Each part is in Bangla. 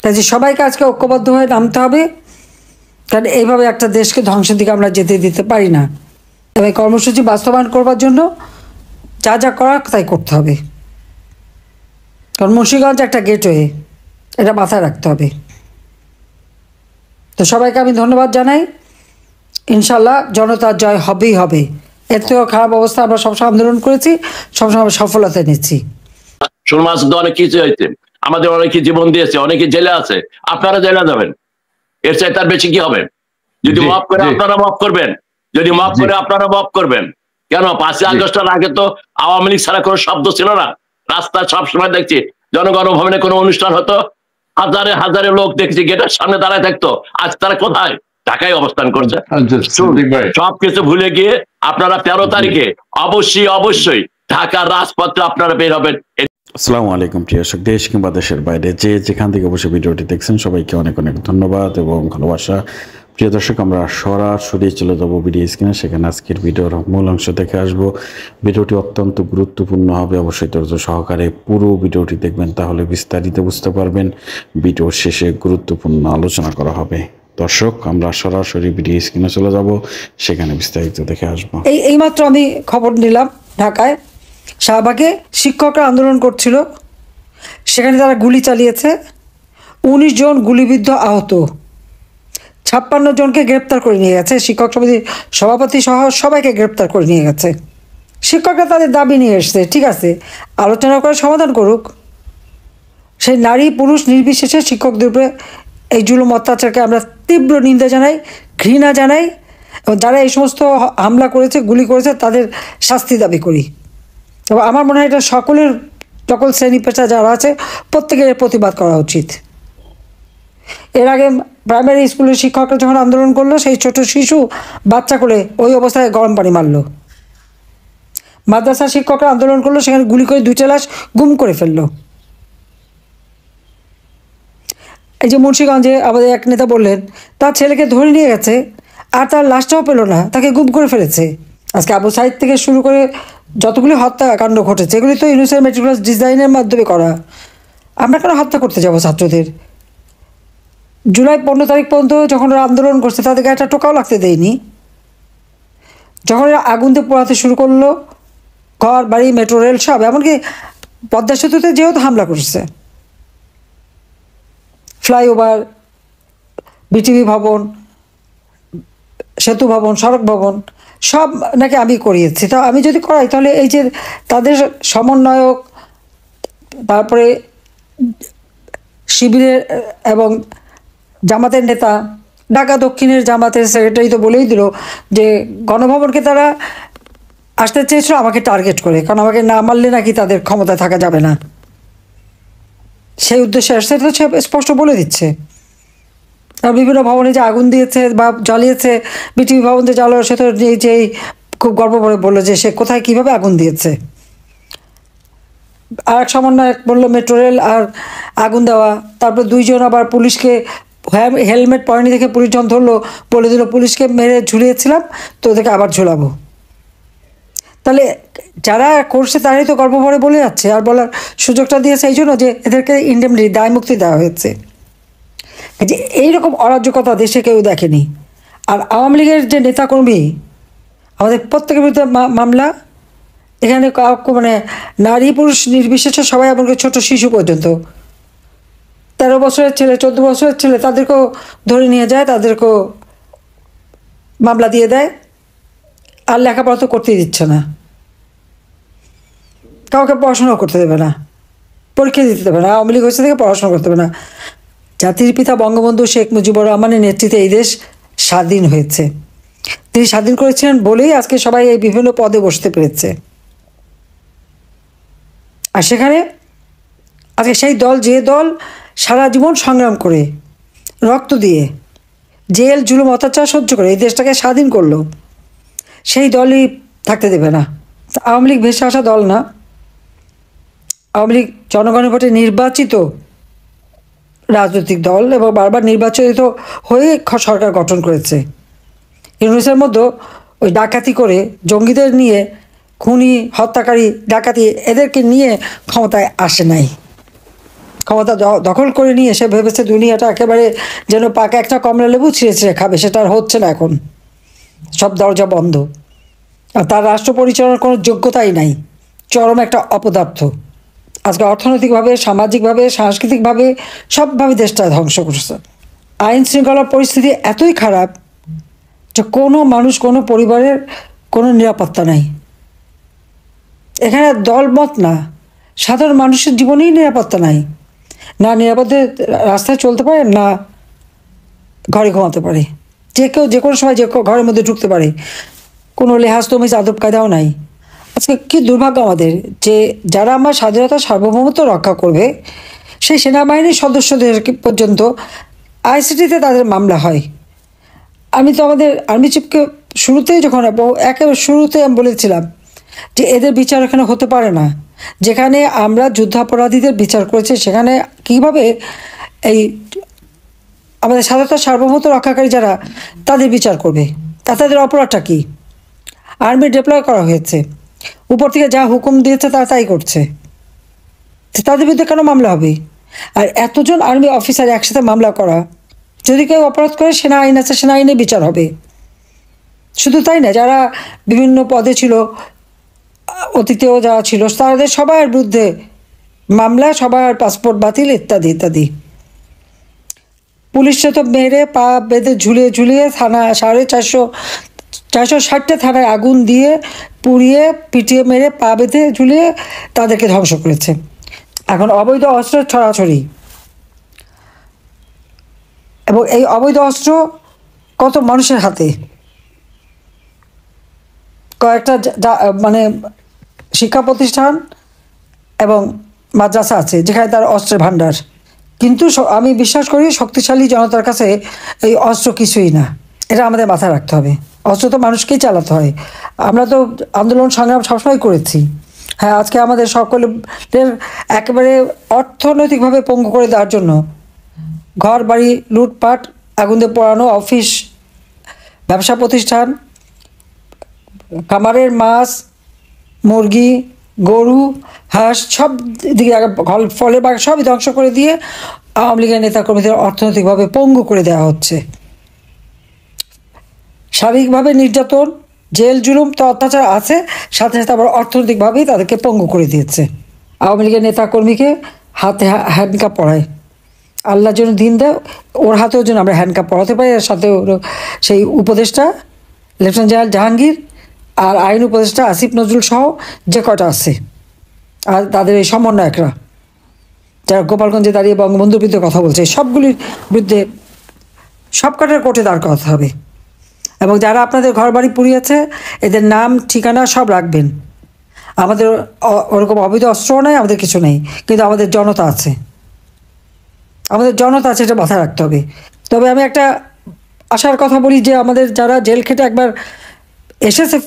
কাজে সবাইকে আজকে ঐক্যবদ্ধ হয়ে নামতে হবে, কারণ এইভাবে একটা দেশকে ধ্বংসের দিকে আমরা যেতে দিতে পারি না। এবং কর্মসূচি বাস্তবায়ন করবার জন্য যা যা করার তাই করতে হবে, কারণ মুন্সিগঞ্জ একটা গেটওয়ে, এটা মাথায় রাখতে হবে। তো সবাইকে আমি ধন্যবাদ জানাই। ইনশাল্লাহ জনতার জয় হবেই হবে। এর থেকেও খারাপ অবস্থা আমরা সবসময় আন্দোলন করেছি, সবসময় আমরা সফলতা নিচ্ছি। সমাজ তো অনেক কিছু হয়েছে, আমাদের অনেকে জীবন দিয়েছে, অনেকে জেলে আছে, আপনারা জেলে যাবেন, এর চাই তার বেশি কি হবে? যদি মাফ করে আপনারা মাফ করবেন, যদি মাফ করে আপনারা মাফ করবেন। কেন 5ই আগস্টের আগে তো আওয়ামী লীগ ছাড়া কোনো শব্দ ছিল না। রাস্তায় সবসময় দেখছি জনগণ ভবনে কোনো অনুষ্ঠান হতো, হাজারে হাজারে লোক দেখছি গেটের সামনে দাঁড়ায় থাকতো। আজ তারা কোথায়? ঢাকায় অবস্থান করছে। সবকিছু ভুলে গিয়ে আপনারা 13 তারিখে অবশ্যই ঢাকার রাজপথে আপনারা বের হবেন। আসসালামু আলাইকুম প্রিয় দর্শক, দেশ কিংবা দেশের বাইরে যে যেখান থেকে বসে ভিডিওটি দেখছেন সবাইকে অনেক অনেক ধন্যবাদ এবং ভালোবাসা। প্রিয় দর্শক, আমরা সরাসরি চলে যাবো ভিডিও স্ক্রিনে, সেখানে আজকের ভিডিওর মূল অংশ দেখে আসবো। ভিডিওটি অত্যন্ত গুরুত্বপূর্ণ হবে, অবশ্যই ধৈর্য সহকারে পুরো ভিডিওটি দেখবেন, তাহলে বিস্তারিত বুঝতে পারবেন। ভিডিওর শেষে গুরুত্বপূর্ণ আলোচনা করা হবে। দর্শক, আমরা সরাসরি ভিডিও স্ক্রিনে চলে যাব, সেখানে বিস্তারিত দেখে আসবো। এইমাত্র আমি খবর নিলাম, ঢাকায় শাহবাগে শিক্ষকরা আন্দোলন করছিল, সেখানে তারা গুলি চালিয়েছে, 19 জন গুলিবিদ্ধ আহত, 56 জনকে গ্রেপ্তার করে নিয়ে গেছে। শিক্ষক সমিতির সভাপতি সহ সবাইকে গ্রেপ্তার করে নিয়ে গেছে। শিক্ষকরা তাদের দাবি নিয়ে এসছে, ঠিক আছে, আলোচনা করে সমাধান করুক। সেই নারী পুরুষ নির্বিশেষে শিক্ষকদের উপরে এই জুলুম অত্যাচারকে আমরা তীব্র নিন্দা জানাই, ঘৃণা জানাই, এবং যারা এই সমস্ত হামলা করেছে, গুলি করেছে, তাদের শাস্তি দাবি করি। এবং আমার মনে হয় এটা সকল শ্রেণী পেশা যারা আছে প্রত্যেকের প্রতিবাদ করা উচিত। এর আগে প্রাইমারি স্কুলের শিক্ষকরা যখন আন্দোলন করলো, সেই ছোট শিশু বাচ্চা করে ওই অবস্থায় গরম পানি মারলো। মাদ্রাসা শিক্ষকরা আন্দোলন করলো, সেখানে গুলি করে 2টা লাশ গুম করে ফেললো। এই যে মুন্সিগঞ্জে আমাদের এক নেতা বললেন তার ছেলেকে ধরে নিয়ে গেছে, আর তার লাশটাও পেল না, তাকে গুম করে ফেলেছে। আজকে আবু সাইদ থেকে শুরু করে যতগুলি হত্যাকাণ্ড ঘটেছে, এগুলি তো ইউনিসেফ মেট্রিকুলাস ডিজাইনের মাধ্যমে করা। আমরা কেন হত্যা করতে যাব ছাত্রদের? জুলাই 15 তারিখ পর্যন্ত যখন ওরা আন্দোলন করছে, তাদেরকে একটা টোকাও লাগতে দেয়নি। যখন এরা আগুন দিয়ে পোড়াতে শুরু করলো ঘর বাড়ি, মেট্রো রেল সব, এমনকি পদ্মা সেতুতে যেহেতু হামলা করছে, ফ্লাইওভার, বিটিভি ভবন, সেতু ভবন, সড়ক ভবন সব নাকি আমি করিয়েছি। তা আমি যদি করাই, তাহলে এই যে তাদের সমন্বয়ক, তারপরে শিবিরের এবং জামাতের নেতা, ঢাকা দক্ষিণের জামাতের সেক্রেটারি তো বলেই দিল যে গণভবনকে তারা আসতে চেয়েছিল আমাকে টার্গেট করে, কারণ আমাকে না মারলে নাকি তাদের ক্ষমতায় থাকা যাবে না। সেই উদ্দেশ্যে আসছে, তো সে স্পষ্ট বলে দিচ্ছে। আর বিভিন্ন ভবনে যে আগুন দিয়েছে বা জ্বালিয়েছে, বিটিভি ভবন যে জ্বালো, সে তো যেই খুব গর্ব করে বললো যে সে কোথায় কীভাবে আগুন দিয়েছে। আর এক সমন্বয়ক বললো মেট্রো রেল আর আগুন দেওয়া। তারপর 2 জন আবার পুলিশকে হেলমেট পরেনি দেখে পুলিশ জন ধরলো, বলে দিল পুলিশকে মেরে ঝুলিয়েছিলাম, তো ওদেরকে আবার ঝুলাবো। তাহলে যারা করছে তারাই তো গর্ব ভরে বলে যাচ্ছে, আর বলার সুযোগটা দিয়েছে এই জন্য যে এদেরকে ইন্ডেমনিটি, দায় মুক্তি দেওয়া হয়েছে। যে এইরকম অরাজকতা দেশে কেউ দেখেনি। আর আওয়ামী লীগের যে নেতাকর্মী, আমাদের প্রত্যেকের বিরুদ্ধে মামলা, এখানে মানে নারী পুরুষ নির্বিশেষে সবাই, এমনকি ছোট শিশু পর্যন্ত, 13 বছরের ছেলে, 14 বছরের ছেলে, তাদেরকেও ধরে নিয়ে যায়, তাদেরকেও মামলা দিয়ে দেয়। আর লেখাপড়া তো করতেই দিচ্ছে না, কাউকে পড়াশোনাও করতে দেবে না, পরীক্ষা দিতে দেবে না। আওয়ামী লীগ হয়েছে থেকে পড়াশোনা করতে দেবে না। জাতির পিতা বঙ্গবন্ধু শেখ মুজিবুর রহমানের নেতৃত্বে এই দেশ স্বাধীন হয়েছে। তিনি স্বাধীন করেছিলেন বলেই আজকে সবাই এই বিভিন্ন পদে বসতে পেরেছে। আর সেখানে আজকে সেই দল, যে দল সারা জীবন সংগ্রাম করে, রক্ত দিয়ে, জেল জুলুম অত্যাচার সহ্য করে এই দেশটাকে স্বাধীন করলো, সেই দলই থাকতে দেবে না। আওয়ামী লীগ ভেসে আসা দল না। আওয়ামী লীগ জনগণের ভোটে নির্বাচিত রাজনৈতিক দল এবং বারবার নির্বাচিত হয়ে সরকার গঠন করেছে। ইউনুসের মধ্যে ওই ডাকাতি করে, জঙ্গিদের নিয়ে, খুনি হত্যাকারী ডাকাতি, এদেরকে নিয়ে ক্ষমতায় আসে নাই, ক্ষমতা দখল করে নিয়ে সে ভেবেছে দুনিয়াটা একেবারে যেন পাকা একটা কমলা লেবু ছিঁড়ে ছিঁড়ে খাবে, সেটা আর হচ্ছে না এখন। সব দরজা বন্ধ। আর তার রাষ্ট্র পরিচালনার কোনো যোগ্যতাই নাই, চরম একটা অপদার্থ। আজকে অর্থনৈতিকভাবে, সামাজিকভাবে, সাংস্কৃতিকভাবে সবভাবে দেশটা ধ্বংস করছে। আইন শৃঙ্খলার পরিস্থিতি এতই খারাপ যে কোনো মানুষ, কোনো পরিবারের কোনো নিরাপত্তা নাই। এখানে দলমত না, সাধারণ মানুষের জীবনেই নিরাপত্তা নাই। না নিরাপদে রাস্তায় চলতে পারে, না ঘরে ঘুমাতে পারে। যে কেউ যে কোনো সময় যে ঘরের মধ্যে ঢুকতে পারে, কোনো লেহাজ তমিজ আদব কায়দাও নাই। আজকে কি দুর্ভাগ্য আমাদের যে যারা আমার স্বাধীনতা সার্বভৌমত্ব রক্ষা করবে সেই সেনাবাহিনীর সদস্যদের পর্যন্ত আইসিটিতে তাদের মামলা হয়। আমি তো আমাদের আর্মি চিফকে শুরুতেই যখন একেবারে শুরুতে আমি বলেছিলাম যে এদের বিচার এখানে হতে পারে না। যেখানে আমরা যুদ্ধাপরাধীদের বিচার করেছি সেখানে কিভাবে এই আমাদের স্বাধীনতা সার্বভৌমত্ব রক্ষাকারী যারা তাদের বিচার করবে? তাদের অপরাধটা কী? আর্মি ডিপ্লয় করা হয়েছে, উপর থেকে যা হুকুম দিয়েছে তারা তাই করছে, তাদের বিরুদ্ধে কেন মামলা হবে? আর এতজন আর্মি অফিসার একসাথে মামলা করা, যদি কেউ অপরাধ করে সেনা আইন আছে, সেনা আইনে বিচার হবে। শুধু তাই না, যারা বিভিন্ন পদে ছিল, অতীতেও যারা ছিল, তাদের সবার বিরুদ্ধে মামলা, সবার পাসপোর্ট বাতিল ইত্যাদি ইত্যাদি। পুলিশে তো মেরে পা বেঁধে ঝুলিয়ে ঝুলিয়ে থানা 460টা থানায় আগুন দিয়ে পুড়িয়ে পিটিয়ে মেরে পা বেঁধে ঝুলিয়ে তাদেরকে ধ্বংস করেছে। এখন অবৈধ অস্ত্র ছড়াছড়ি, এবং এই অবৈধ অস্ত্র কত মানুষের হাতে। কয়েকটা মানে শিক্ষা প্রতিষ্ঠান এবং মাদ্রাসা আছে যেখানে তার অস্ত্রের ভাণ্ডার, কিন্তু আমি বিশ্বাস করি শক্তিশালী জনতার কাছে এই অস্ত্র কিছুই না। এটা আমাদের মাথায় রাখতে হবে। অস্ত্র তো মানুষকেই চালাতে হয়। আমরা তো আন্দোলন সংগ্রাম সবসময় করেছি। হ্যাঁ, আজকে আমাদের সকলের একেবারে অর্থনৈতিকভাবে পঙ্গু করে দেওয়ার জন্য ঘর বাড়ি লুটপাট, আগুন দিয়ে পোড়ানো, অফিস, ব্যবসা প্রতিষ্ঠান, খামারের মাছ, মুরগি, গরু, হাঁস সব দিকে ফলের বাগান সবই ধ্বংস করে দিয়ে আওয়ামী লীগের নেতাকর্মীদের অর্থনৈতিকভাবে পঙ্গু করে দেওয়া হচ্ছে। শারীরিকভাবে নির্যাতন, জেল জুলুম তো অত্যাচার আছে, সাথে সাথে আবার অর্থনৈতিকভাবেই তাদেরকে পঙ্গু করে দিয়েছে। আওয়ামী লীগের নেতাকর্মীকে হাতে হ্যান্ডকাপ পরায়, আল্লাহর জন্য দিন দেয়, ওর হাতেও যেন আমরা হ্যান্ডকাপ পরাতে পারি। আর সাথে সেই উপদেষ্টা লেফটেন্যান্ট জেনারেল জাহাঙ্গীর আর আইন উপদেষ্টা আসিফ নজরুল সহ যে কটা আছে, আর তাদের এই সমন্বয়করা যারা গোপালগঞ্জে দাঁড়িয়ে বঙ্গবন্ধুর বিরুদ্ধে কথা বলছে, সবগুলির বিরুদ্ধে সব কটার কোর্টে দাঁড় করাতে হবে। এবং যারা আপনাদের ঘর বাড়ি পুড়িয়েছে এদের নাম ঠিকানা সব রাখবেন। আমাদের ওরকম অবৈধ অস্ত্রও নেই, আমাদের কিছু নেই, কিন্তু আমাদের জনতা আছে, আমাদের জনতা আছে, এটা মাথায় রাখতে হবে। তবে আমি একটা আশার কথা বলি যে আমাদের যারা জেল খেটে একবার এসেছে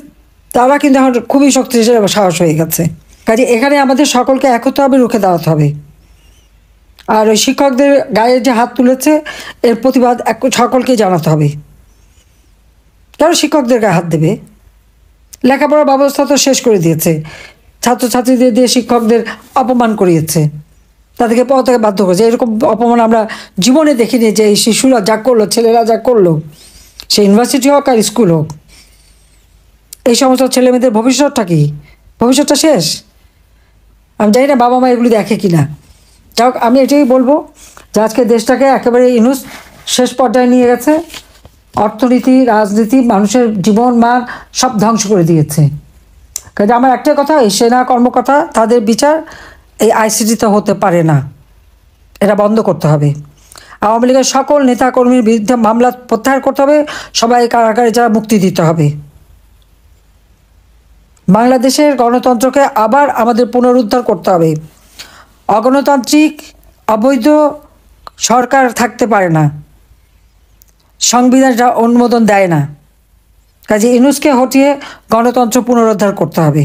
তারা কিন্তু এখন খুবই শক্তিশালী সাহস হয়ে গেছে। কাজে এখানে আমাদের সকলকে এক হতে হবে, রুখে দাঁড়াতে হবে। আর ওই শিক্ষকদের গায়ে যে হাত তুলেছে এর প্রতিবাদ সকলকেই জানাতে হবে। কারণ শিক্ষকদের গায়ে হাত দেবে? লেখাপড়ার ব্যবস্থা তো শেষ করে দিয়েছে, ছাত্রছাত্রীদের দিয়ে শিক্ষকদের অপমান করিয়েছে, তাদেরকে পড়াতে বাধ্য করেছে। এরকম অপমান আমরা জীবনে দেখিনি যে এই শিশুরা যা করলো, ছেলেরা যা করলো, সে ইউনিভার্সিটি হোক আর স্কুল হোক। এই সমস্ত ছেলেমেয়েদের ভবিষ্যৎটা কি? ভবিষ্যৎটা শেষ। আমি জানি না বাবা মা এগুলি দেখে কি না। যাই হোক, আমি এটাই বলবো যে আজকে দেশটাকে একেবারে ইউনুস শেষ পর্যায়ে নিয়ে গেছে। অর্থনীতি, রাজনীতি, মানুষের জীবন মান সব ধ্বংস করে দিয়েছে। কাজে আমার একটাই কথা, এই সেনা কর্মকর্তা তাদের বিচার এই আইসিটিতে হতে পারে না, এটা বন্ধ করতে হবে। আওয়ামী লীগের সকল নেতাকর্মীর বিরুদ্ধে মামলা প্রত্যাহার করতে হবে, সবাই কারাগারে যারা মুক্তি দিতে হবে। বাংলাদেশের গণতন্ত্রকে আবার আমাদের পুনরুদ্ধার করতে হবে। অগণতান্ত্রিক অবৈধ সরকার থাকতে পারে না, সংবিধানটা অনুমোদন দেয় না। কাজে ইউনূসকে হটিয়ে গণতন্ত্র পুনরুদ্ধার করতে হবে।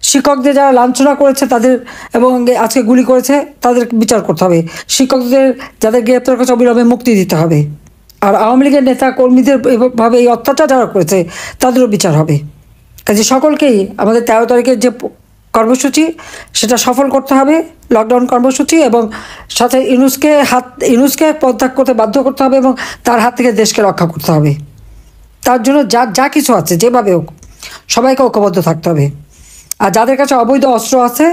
শিক্ষকদের যারা লাঞ্ছনা করেছে তাদের এবং আজকে গুলি করেছে তাদের বিচার করতে হবে। শিক্ষকদের যাদের গ্রেপ্তার করেছে অবিলম্বে মুক্তি দিতে হবে। আর আওয়ামী লীগের নেতা কর্মীদের এভাবে এই অত্যাচার যারা করেছে তাদেরও বিচার হবে। কাজে সকলকেই আমাদের 13 তারিখের যে কর্মসূচি, সেটা সফল করতে হবে, লকডাউন কর্মসূচি, এবং সাথে ইউনূসকে পদত্যাগ করতে বাধ্য করতে হবে এবং তার হাত থেকে দেশকে রক্ষা করতে হবে। তার জন্য যা কিছু আছে যেভাবে হোক সবাইকে ঐক্যবদ্ধ থাকতে হবে। আর যাদের কাছে অবৈধ অস্ত্র আছে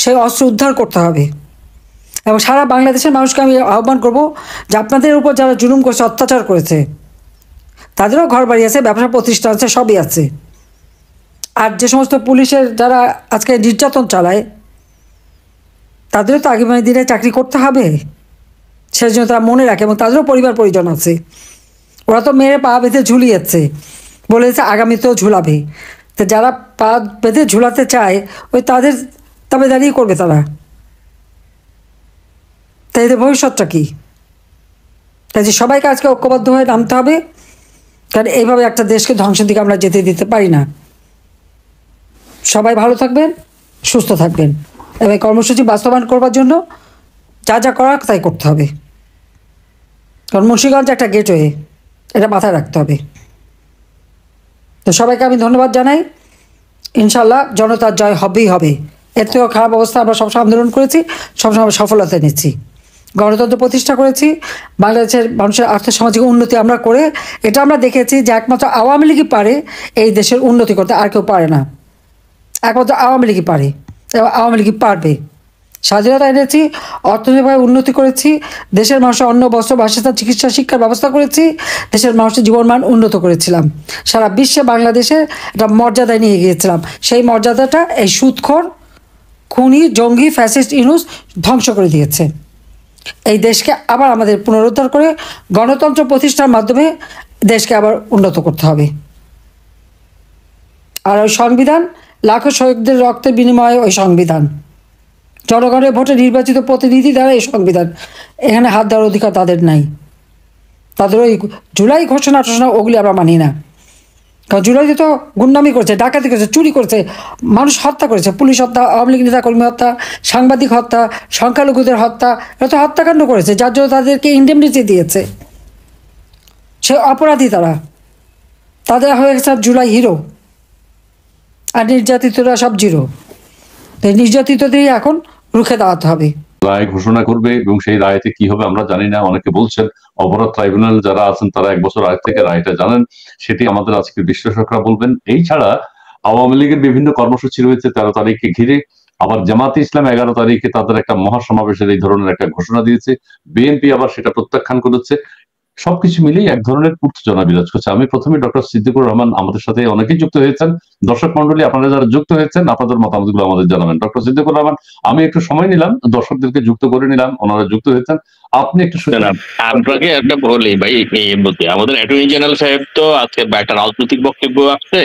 সেই অস্ত্র উদ্ধার করতে হবে। এবং সারা বাংলাদেশের মানুষকে আমি আহ্বান করব যে আপনাদের উপর যারা জুলুম করেছে, অত্যাচার করেছে, তাদেরও ঘর বাড়ি আছে, ব্যবসা প্রতিষ্ঠান আছে, সবই আছে। আর যে সমস্ত পুলিশের যারা আজকে নির্যাতন চালায় তাদেরও তো আগামী দিনে চাকরি করতে হবে, সেই জন্য তারা মনে রাখে, এবং তাদেরও পরিবার পরিজন আছে। ওরা তো মেরে পা বেঁধে ঝুলিয়েছে, বলেছে আগামীতেও ঝুলাবে। তো যারা পা বেঁধে ঝুলাতে চায় ওই তাদের দাবিদারিই করবে তারা। তাই এদের ভবিষ্যৎটা কী? তাই যে সবাইকে আজকে ঐক্যবদ্ধ হয়ে নামতে হবে, কারণ এইভাবে একটা দেশকে ধ্বংসের দিকে আমরা যেতে দিতে পারি না। সবাই ভালো থাকবেন, সুস্থ থাকবেন, এবং কর্মসূচি বাস্তবায়ন করবার জন্য যা করার তাই করতে হবে। কারণ মুন্সিগঞ্জ একটা গেটওয়ে, এটা মাথায় রাখতে হবে। তো সবাইকে আমি ধন্যবাদ জানাই। ইনশাল্লাহ জনতার জয় হবেই হবে। এর থেকেও খারাপ অবস্থা আমরা সবসময় আন্দোলন করেছি, সবসময় আমরা সফলতা এনেছি, গণতন্ত্র প্রতিষ্ঠা করেছি, বাংলাদেশের মানুষের আর্থসামাজিক উন্নতি আমরা করে এটা আমরা দেখেছি যে একমাত্র আওয়ামী লীগই পারে এই দেশের উন্নতি করতে, আর কেউ পারে না। একমাত্র আওয়ামী লীগই পারে এবং আওয়ামী লীগই পারবে। স্বাধীনতা এনেছি, অর্থনৈতিকভাবে উন্নতি করেছি, দেশের মানুষের অন্ন, বস্ত্র, বাসস্থান, চিকিৎসা, শিক্ষার ব্যবস্থা করেছি, দেশের মানুষের জীবনমান উন্নত করেছিলাম, সারা বিশ্বে বাংলাদেশের একটা মর্যাদায় নিয়ে গিয়েছিলাম। সেই মর্যাদাটা এই সুদখোর, খুনি, জঙ্গি, ফ্যাসিস্ট ইউনূস ধ্বংস করে দিয়েছে। এই দেশকে আবার আমাদের পুনরুদ্ধার করে গণতন্ত্র প্রতিষ্ঠার মাধ্যমে দেশকে আবার উন্নত করতে হবে। আর ওই সংবিধান, লাখো শহীদদের রক্তের বিনিময়ে ওই সংবিধান, জনগণের ভোটে নির্বাচিত প্রতিনিধি দ্বারা এই সংবিধান, এখানে হাত দেওয়ার অধিকার তাদের নাই। তাদের ওই জুলাই ঘোষণা ওগুলি আমরা মানি না। কারণ জুলাইতে তো গুন্ডামি করেছে, ডাকাতি করেছে, চুরি করেছে, মানুষ হত্যা করেছে, পুলিশ হত্যা, আওয়ামী লীগ নেতাকর্মী হত্যা, সাংবাদিক হত্যা, সংখ্যালঘুদের হত্যা, এরা তো হত্যাকাণ্ড করেছে, যার জন্য তাদেরকে ইন্ডেমনিটি দিয়েছে। সে অপরাধী তাদের হয়ে গেছে জুলাই হিরো, আর নির্যাতিতরা সব জিরো। নির্যাতিতদেরই এখন রুখে দাঁড়াতে হবে। রায় ঘোষণা করবে এবং সেই রায়তে কি হবে আমরা জানি না। অনেকে বলছেন অপরাধ ট্রাইব্যুনাল যারা আছেন তারা 1 বছর আগে থেকে রায়টা জানেন, সেটি আমাদের আজকের বিশ্লেষকরা বলবেন। এই ছাড়া আওয়ামী লীগের বিভিন্ন কর্মসূচি রয়েছে 13 তারিখকে ঘিরে, আবার জামাতে ইসলাম 11 তারিখে তাদের একটা মহাসমাবেশের এই ধরনের একটা ঘোষণা দিয়েছে, বিএনপি আবার সেটা প্রত্যাখ্যান করেছে। সবকিছু মিলিয়ে এক ধরনের উত্তেজনা বিরাজ করছে। আমি প্রথমে ডক্টর সিদ্দিকুর রহমান, আমাদের সাথে অনেকেই যুক্ত হয়েছেন, দর্শক মন্ডলী আপনারা যারা যুক্ত হয়েছেন আপনাদের মতামতগুলো আমাদের জানাবেন। ডক্টর সিদ্দিকুর রহমান, আমি একটু সময় নিলাম, দর্শকদেরকে যুক্ত করে নিলাম, ওনারা যুক্ত হয়েছেন, আপনি একটু আপনাকে একটা বলি ভাই, বলতে আমাদের অ্যাটর্নি জেনারেল সাহেব তো আজকে একটা রাজনৈতিক বক্তব্য আসছে।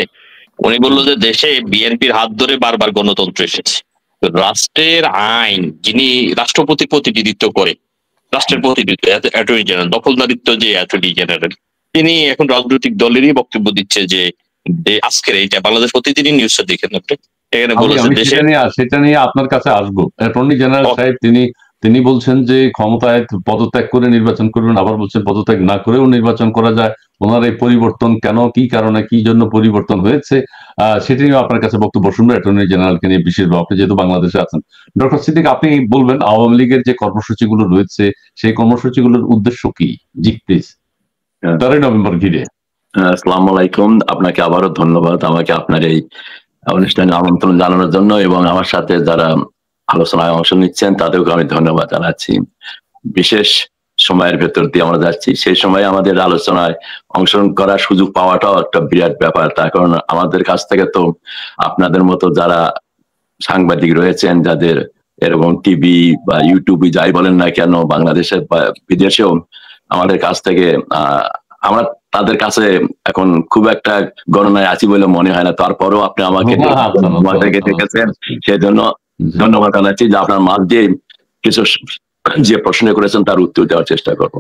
উনি বললো যে দেশে বিএনপির হাত ধরে বারবার গণতন্ত্র এসেছে। রাষ্ট্রের আইন যিনি রাষ্ট্রপতির প্রতিনিধিত্ব করে, রাষ্ট্রের প্রতিনিধিত্ব অ্যাটর্নি জেনারেল, দখলদারিত্ব যে অ্যাটর্নি জেনারেল, তিনি এখন রাজনৈতিক দলেরই বক্তব্য দিচ্ছে যে আজকের এইটা বাংলাদেশ প্রতিদিনই নিউজটা দেখেন আপনি, এখানে বলেছে দেশে, সেটা নিয়ে আপনার কাছে আসবো। অ্যাটর্নি জেনারেল সাহেব তিনি বলছেন যে ক্ষমতায় পদত্যাগ করে নির্বাচন করবেন, আবার বলছেন পদত্যাগ না করেও নির্বাচন করা যায়। ওনার এই পরিবর্তন কেন, কি কারণে, কি জন্য পরিবর্তন হয়েছে, সেটা নিয়ে আপনার কাছে বক্তব্য শুনবো অ্যাটর্নি জেনারেলকে নিয়ে বিশেষভাবে, আপনি যেহেতু বাংলাদেশে আছেন। ডক্টর সিদ্দিক, আপনি বলবেন আওয়ামী লীগের যে কর্মসূচিগুলো রয়েছে সেই কর্মসূচিগুলোর উদ্দেশ্য কি? জি প্লিজ। 13 নভেম্বর ঘিরে। আসসালামু আলাইকুম, আপনাকে আবারও ধন্যবাদ আমাকে আপনার এই অনুষ্ঠানে আমন্ত্রণ জানানোর জন্য, এবং আমার সাথে যারা আলোচনায় অংশ নিচ্ছেন তাদেরকে আমি ধন্যবাদ জানাচ্ছি। বিশেষ সময়ের ভেতর দিয়ে আমরা যাচ্ছি, সেই সময় আমাদের আলোচনায় অংশগ্রহণ করার সুযোগ পাওয়াটাও একটা বিরাট ব্যাপার। তার কারণ আমাদের কাছ থেকে তো আপনাদের মতো যারা সাংবাদিক রয়েছেন, যাদের এরকম টিভি বা ইউটিউবে যাই বলেন না কেন, বাংলাদেশের বা বিদেশেও আমাদের কাছ থেকে আমরা তাদের কাছে এখন খুব একটা গণনায় আছি বলে মনে হয় না। তারপরেও আপনি আমাকে দেখেছেন, সেজন্য ধন্যবাদ জানাচ্ছি যে আপনার মাঝ দিয়ে কিছু যে প্রশ্ন করেছেন তার উত্তর দেওয়ার চেষ্টা করবো।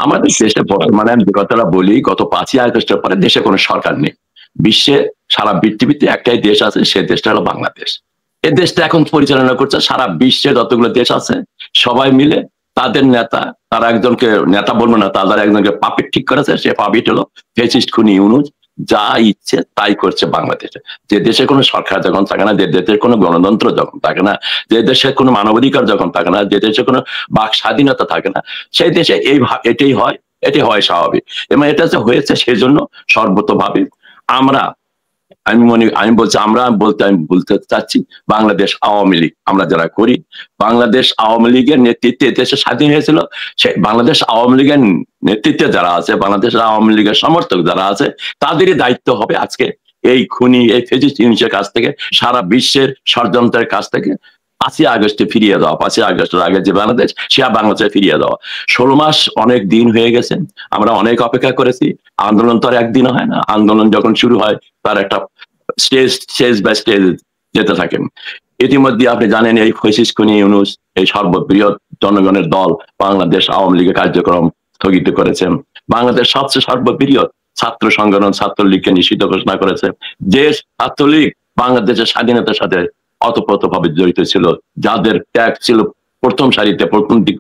আমাদের দেশে বর্তমানে আমি যে কথাটা বলি, গত 5ই আগস্টের পরে দেশে কোনো সরকার নেই। বিশ্বে সারা পৃথিবীতে একটাই দেশ আছে, সে দেশটা হলো বাংলাদেশ। এই দেশটা এখন পরিচালনা করছে সারা বিশ্বে যতগুলো দেশ আছে সবাই মিলে, তাদের নেতা, তারা একজনকে নেতা বলবো না, তাদের একজনকে পাপিট ঠিক করেছে, সে পাপিট হলো ফ্যাসিস্ট খুনি ইউনূস। যা ইচ্ছে তাই করছে বাংলাদেশে। যে দেশে কোনো সরকার যখন থাকে না, যে দেশের কোনো গণতন্ত্র যখন থাকে না, যে দেশে কোনো মানবাধিকার যখন থাকে না, যে দেশে কোনো বাক স্বাধীনতা থাকে না, সেই দেশে এটাই হয়, এটি হয় স্বাভাবিক। এবং এটা যে হয়েছে সেই জন্য সর্বতভাবে আমি বলতে চাচ্ছি বাংলাদেশ আওয়ামী লীগ আমরা যারা করি, বাংলাদেশ আওয়ামী লীগের নেতৃত্বে দেশে স্বাধীন হয়েছিল, সেই বাংলাদেশ আওয়ামী লীগের নেতৃত্বে যারা আছে, বাংলাদেশ আওয়ামী লীগের সমর্থক যারা আছে, তাদেরই দায়িত্ব হবে আজকে এই খুনি, এই ফেসিস্ট ইউনিটের কাছ থেকে, সারা বিশ্বের ষড়যন্ত্রের কাছ থেকে 5ই আগস্টে ফিরিয়ে দেওয়া, 5ই আগস্টের আগে যে বাংলাদেশ, সে বাংলাদেশে ফিরিয়ে দেওয়া। 16 মাস অনেক দিন হয়ে গেছে, আমরা অনেক অপেক্ষা করেছি। আন্দোলন তো আর একদিন হয় না, আন্দোলন যখন শুরু হয় তার একটা স্টেজ বাই স্টেজ যেতে থাকেন। ইতিমধ্যে আপনি জানেন এই ফ্যাসিস্ট খুনি ইউনূস এই সর্ববৃহৎ জনগণের দল বাংলাদেশ আওয়ামী লীগের কার্যক্রম স্থগিত করেছেন। বাংলাদেশ সবচেয়ে সর্ববৃহৎ ছাত্র সংগঠন ছাত্রলীগকে নিষিদ্ধ ঘোষণা করেছে। যে ছাত্রলীগ বাংলাদেশের স্বাধীনতার সাথে অতপ্রতভাবে জড়িত ছিল, যাদের ত্যাগ ছিল প্রথম সারিতে, প্রথম দিক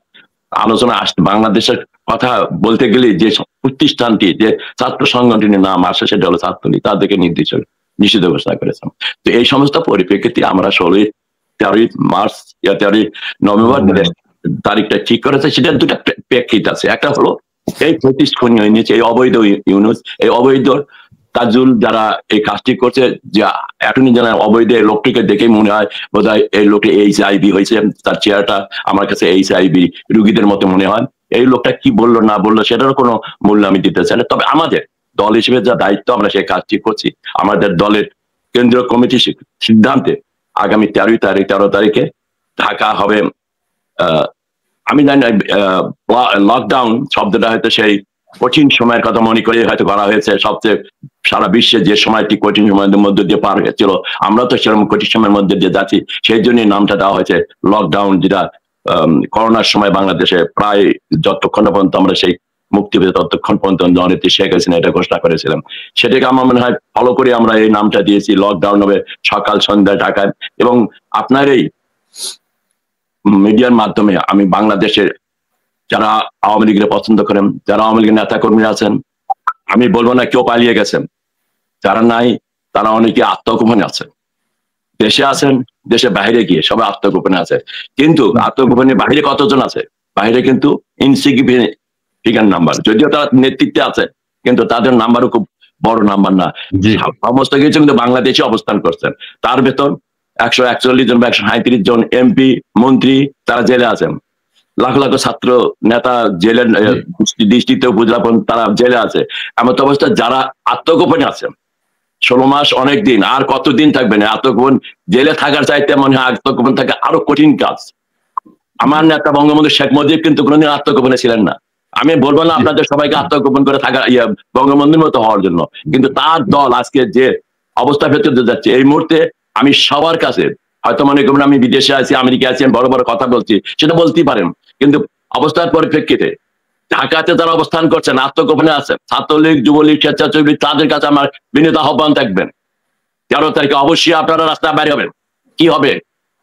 আলোচনা আসতে, বাংলাদেশের কথা বলতে গেলে যে প্রতিষ্ঠানটি, যে ছাত্র সংগঠনের নাম আসে সেটা হলো ছাত্রলীগ, তাদেরকে নিষিদ্ধ ঘোষণা করেছেন। তো এই সমস্ত পরিপ্রেক্ষিতে আমরা 13ই মার্চ 13ই নভেম্বর তারিখটা ঠিক করেছে। সেটা দুটা প্রেক্ষিত আছে। একটা হলো এই ফ্যাসিস্ট খুনি হয়েছে, এই অবৈধ ইউনূস, এই অবৈধ তাজুল যারা এই কাজটি করছে, যে অ্যাটর্নি জেনারেল অবৈধ লোকটিকে দেখেই মনে হয় বোধহয় এই লোকটি HIV হয়েছে, তার চেহারাটা আমার কাছে HIV রুগীদের মতো মনে হয়। এই লোকটা কি বললো না বললো সেটারও কোনো মূল্য আমি দিতে চাই না। তবে আমাদের দল হিসেবে যা দায়িত্ব আমরা সেই কাজটি করছি। আমাদের দলের কেন্দ্রীয় কমিটির সিদ্ধান্তে আগামী 13 তারিখে ঢাকা হবে, আমি জানি লকডাউন শব্দটা হয়তো সেই কঠিন সময়ের কথা মনে করে হয়তো করা হয়েছে। সবচেয়ে সারা বিশ্বে যে সময়টি কঠিন সময়ের মধ্যে দিয়ে পার হয়েছিল, আমরা তো সেরকম কঠিন সময়ের মধ্যে দিয়ে যাচ্ছি, সেই জন্য নামটা দেওয়া হয়েছে লকডাউন, যেটা করোনার সময় বাংলাদেশে প্রায় যতক্ষণ পর্যন্ত আমরা সেই মুক্তি পেতে ততক্ষণ পর্যন্ত জননেত্রী শেখ হাসিনা এটা ঘোষণা করেছিলাম। সেটাকে আমার মনে হয় ফলো করে আমরা এই নামটা দিয়েছি, লকডাউন হবে সকাল সন্ধ্যা ঢাকায়। এবং আপনার এই মিডিয়ার মাধ্যমে আমি বাংলাদেশের যারা আওয়ামী লীগের পছন্দ করেন, যারা আওয়ামী লীগের নেতা কর্মী আছেন, আমি বলবো না কেউ পালিয়ে গেছেন, যারা নাই তারা অনেকে আত্মগোপনে আছেন, দেশে আছেন, দেশে বাইরে গিয়ে সবাই আত্মগোপনে আছে। কিন্তু আত্মগোপনের বাইরে কতজন আছে? বাইরে কিন্তু ইনসিগনিফিকেন্ট নাম্বার, যদিও তারা নেতৃত্বে আছে কিন্তু তাদের নাম্বারও খুব বড় নাম্বার না। সমস্ত কিছু কিন্তু বাংলাদেশে অবস্থান করছেন। তার ভেতর 141 জন বা 137 জন MP মন্ত্রী তারা জেলে আছেন, লাখ লাখ ছাত্র নেতা জেলের দৃষ্টিতে উপজেলা তারা জেলে আছে। এমন অবস্থা যারা আত্মগোপনে আছেন 16 মাস অনেক দিন, আর কতদিন থাকবেন আত্মগোপন? জেলে থাকার চাইতে মনে হয় আত্মগোপন থাকা আরো কঠিন কাজ। আমার নেতা বঙ্গবন্ধু শেখ মুজিব কিন্তু কোনোদিন আত্মগোপনে ছিলেন না। আমি বলবো না আপনাদের সবাইকে আত্মগোপন করে থাকা বঙ্গবন্ধুর মতো হওয়ার জন্য, কিন্তু তার দল আজকে যে অবস্থা ভেতরে যাচ্ছে এই মুহূর্তে, আমি সবার কাছে হয়তো মনে করবেন আমি বিদেশে আছি, আমেরিকা আছি, আমি বড় বড় কথা বলছি, সেটা বলতেই পারেন, কিন্তু অবস্থার পরিপ্রেক্ষিতে ঢাকাতে যারা অবস্থান করছেন আত্মগোপনে আছেন, ছাত্রলীগ, যুবলীগ, স্বেচ্ছাসেবী, তাদের কাছে আমার বিনীত আহ্বান থাকবেন 13 তারিখে অবশ্যই আপনারা রাস্তায় বাইরে হবেন। কি হবে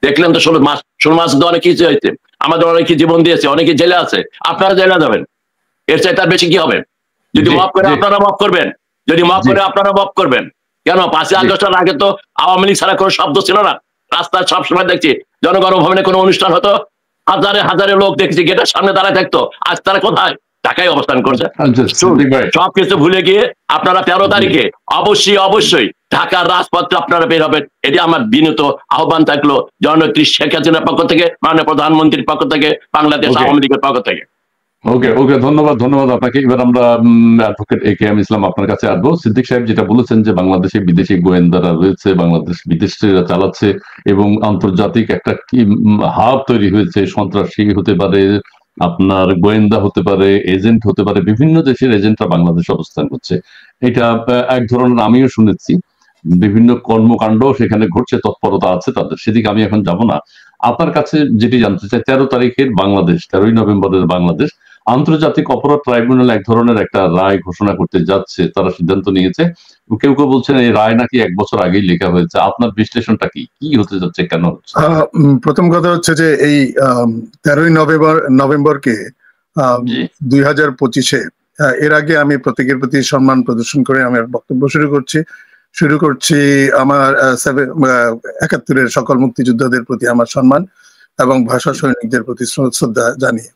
দেখলেন তো, 16 মাস তো অনেক কিছু হয়েছে, আমাদের অনেকে জীবন দিয়েছে, অনেকে জেলে আছে, আপনারা জেলে যাবেন, এর চাই তার বেশি কি হবে? যদি মাফ করে আপনারা মাফ করবেন, যদি মাফ করে আপনারা মাফ করবেন। কেন 5ই আগস্টের আগে তো আওয়ামী লীগ ছাড়া কোনো শব্দ ছিল না, রাস্তায় সবসময় দেখছি জনগণ ভবনে কোনো অনুষ্ঠান হতো, হাজারে হাজারে লোক দেখছি গেটের সামনে দাঁড়ায় থাকতো, আজ তারা কোথায়? ঢাকায় অবস্থান করছে। সবকিছু ভুলে গিয়ে আপনারা 13 তারিখে অবশ্যই ঢাকার রাজপথে আপনারা বের হবেন, এটি আমার বিনীত আহ্বান থাকলো জননেত্রী শেখ হাসিনার পক্ষ থেকে, মাননীয় প্রধানমন্ত্রীর পক্ষ থেকে, বাংলাদেশ আওয়ামী লীগের পক্ষ থেকে। ওকে ধন্যবাদ আপনাকে। এবার আমরা অ্যাডভোকেট AKM ইসলাম আপনার কাছে আসবো। সিদ্দিক সাহেব যেটা বলেছেন যে বাংলাদেশে বিদেশি গোয়েন্দারা রয়েছে, বাংলাদেশ বিদেশিরা চালাচ্ছে এবং আন্তর্জাতিক একটা কি হাব তৈরি হয়েছে, সন্ত্রাসী হতে পারে, আপনার গোয়েন্দা হতে পারে, এজেন্ট হতে পারে, বিভিন্ন দেশের এজেন্টরা বাংলাদেশে অবস্থান করছে। এটা এক ধরনের আমিও শুনেছি, বিভিন্ন কর্মকাণ্ড সেখানে ঘটছে, তৎপরতা আছে তাদের, সেদিকে আমি এখন যাব না। আপনার কাছে যেটি জানতে চাই, 13 তারিখের বাংলাদেশ, 13ই নভেম্বরের বাংলাদেশ আন্তর্জাতিক অপরাধ ট্রাইব্যুনাল এক ধরনের একটা রায় ঘোষণা করতে যাচ্ছে, তারা সিদ্ধান্ত নিয়েছে। কেউ কেউ বলছেন এই রায় নাকি 1 বছর আগেই লেখা হয়েছে। আপনার বিশ্লেষণটা কি হতে যাচ্ছে, কেন হচ্ছে? প্রথম কথা হচ্ছে যে এই 13ই নভেম্বরকে 2025-এ এর আগে আমি প্রত্যেকের প্রতি সম্মান প্রদর্শন করে আমার বক্তব্য শুরু করছি আমার ৭১-এর সকল মুক্তিযোদ্ধাদের প্রতি আমার সম্মান এবং ভাষা সৈনিকদের প্রতি শ্রদ্ধা জানিয়ে,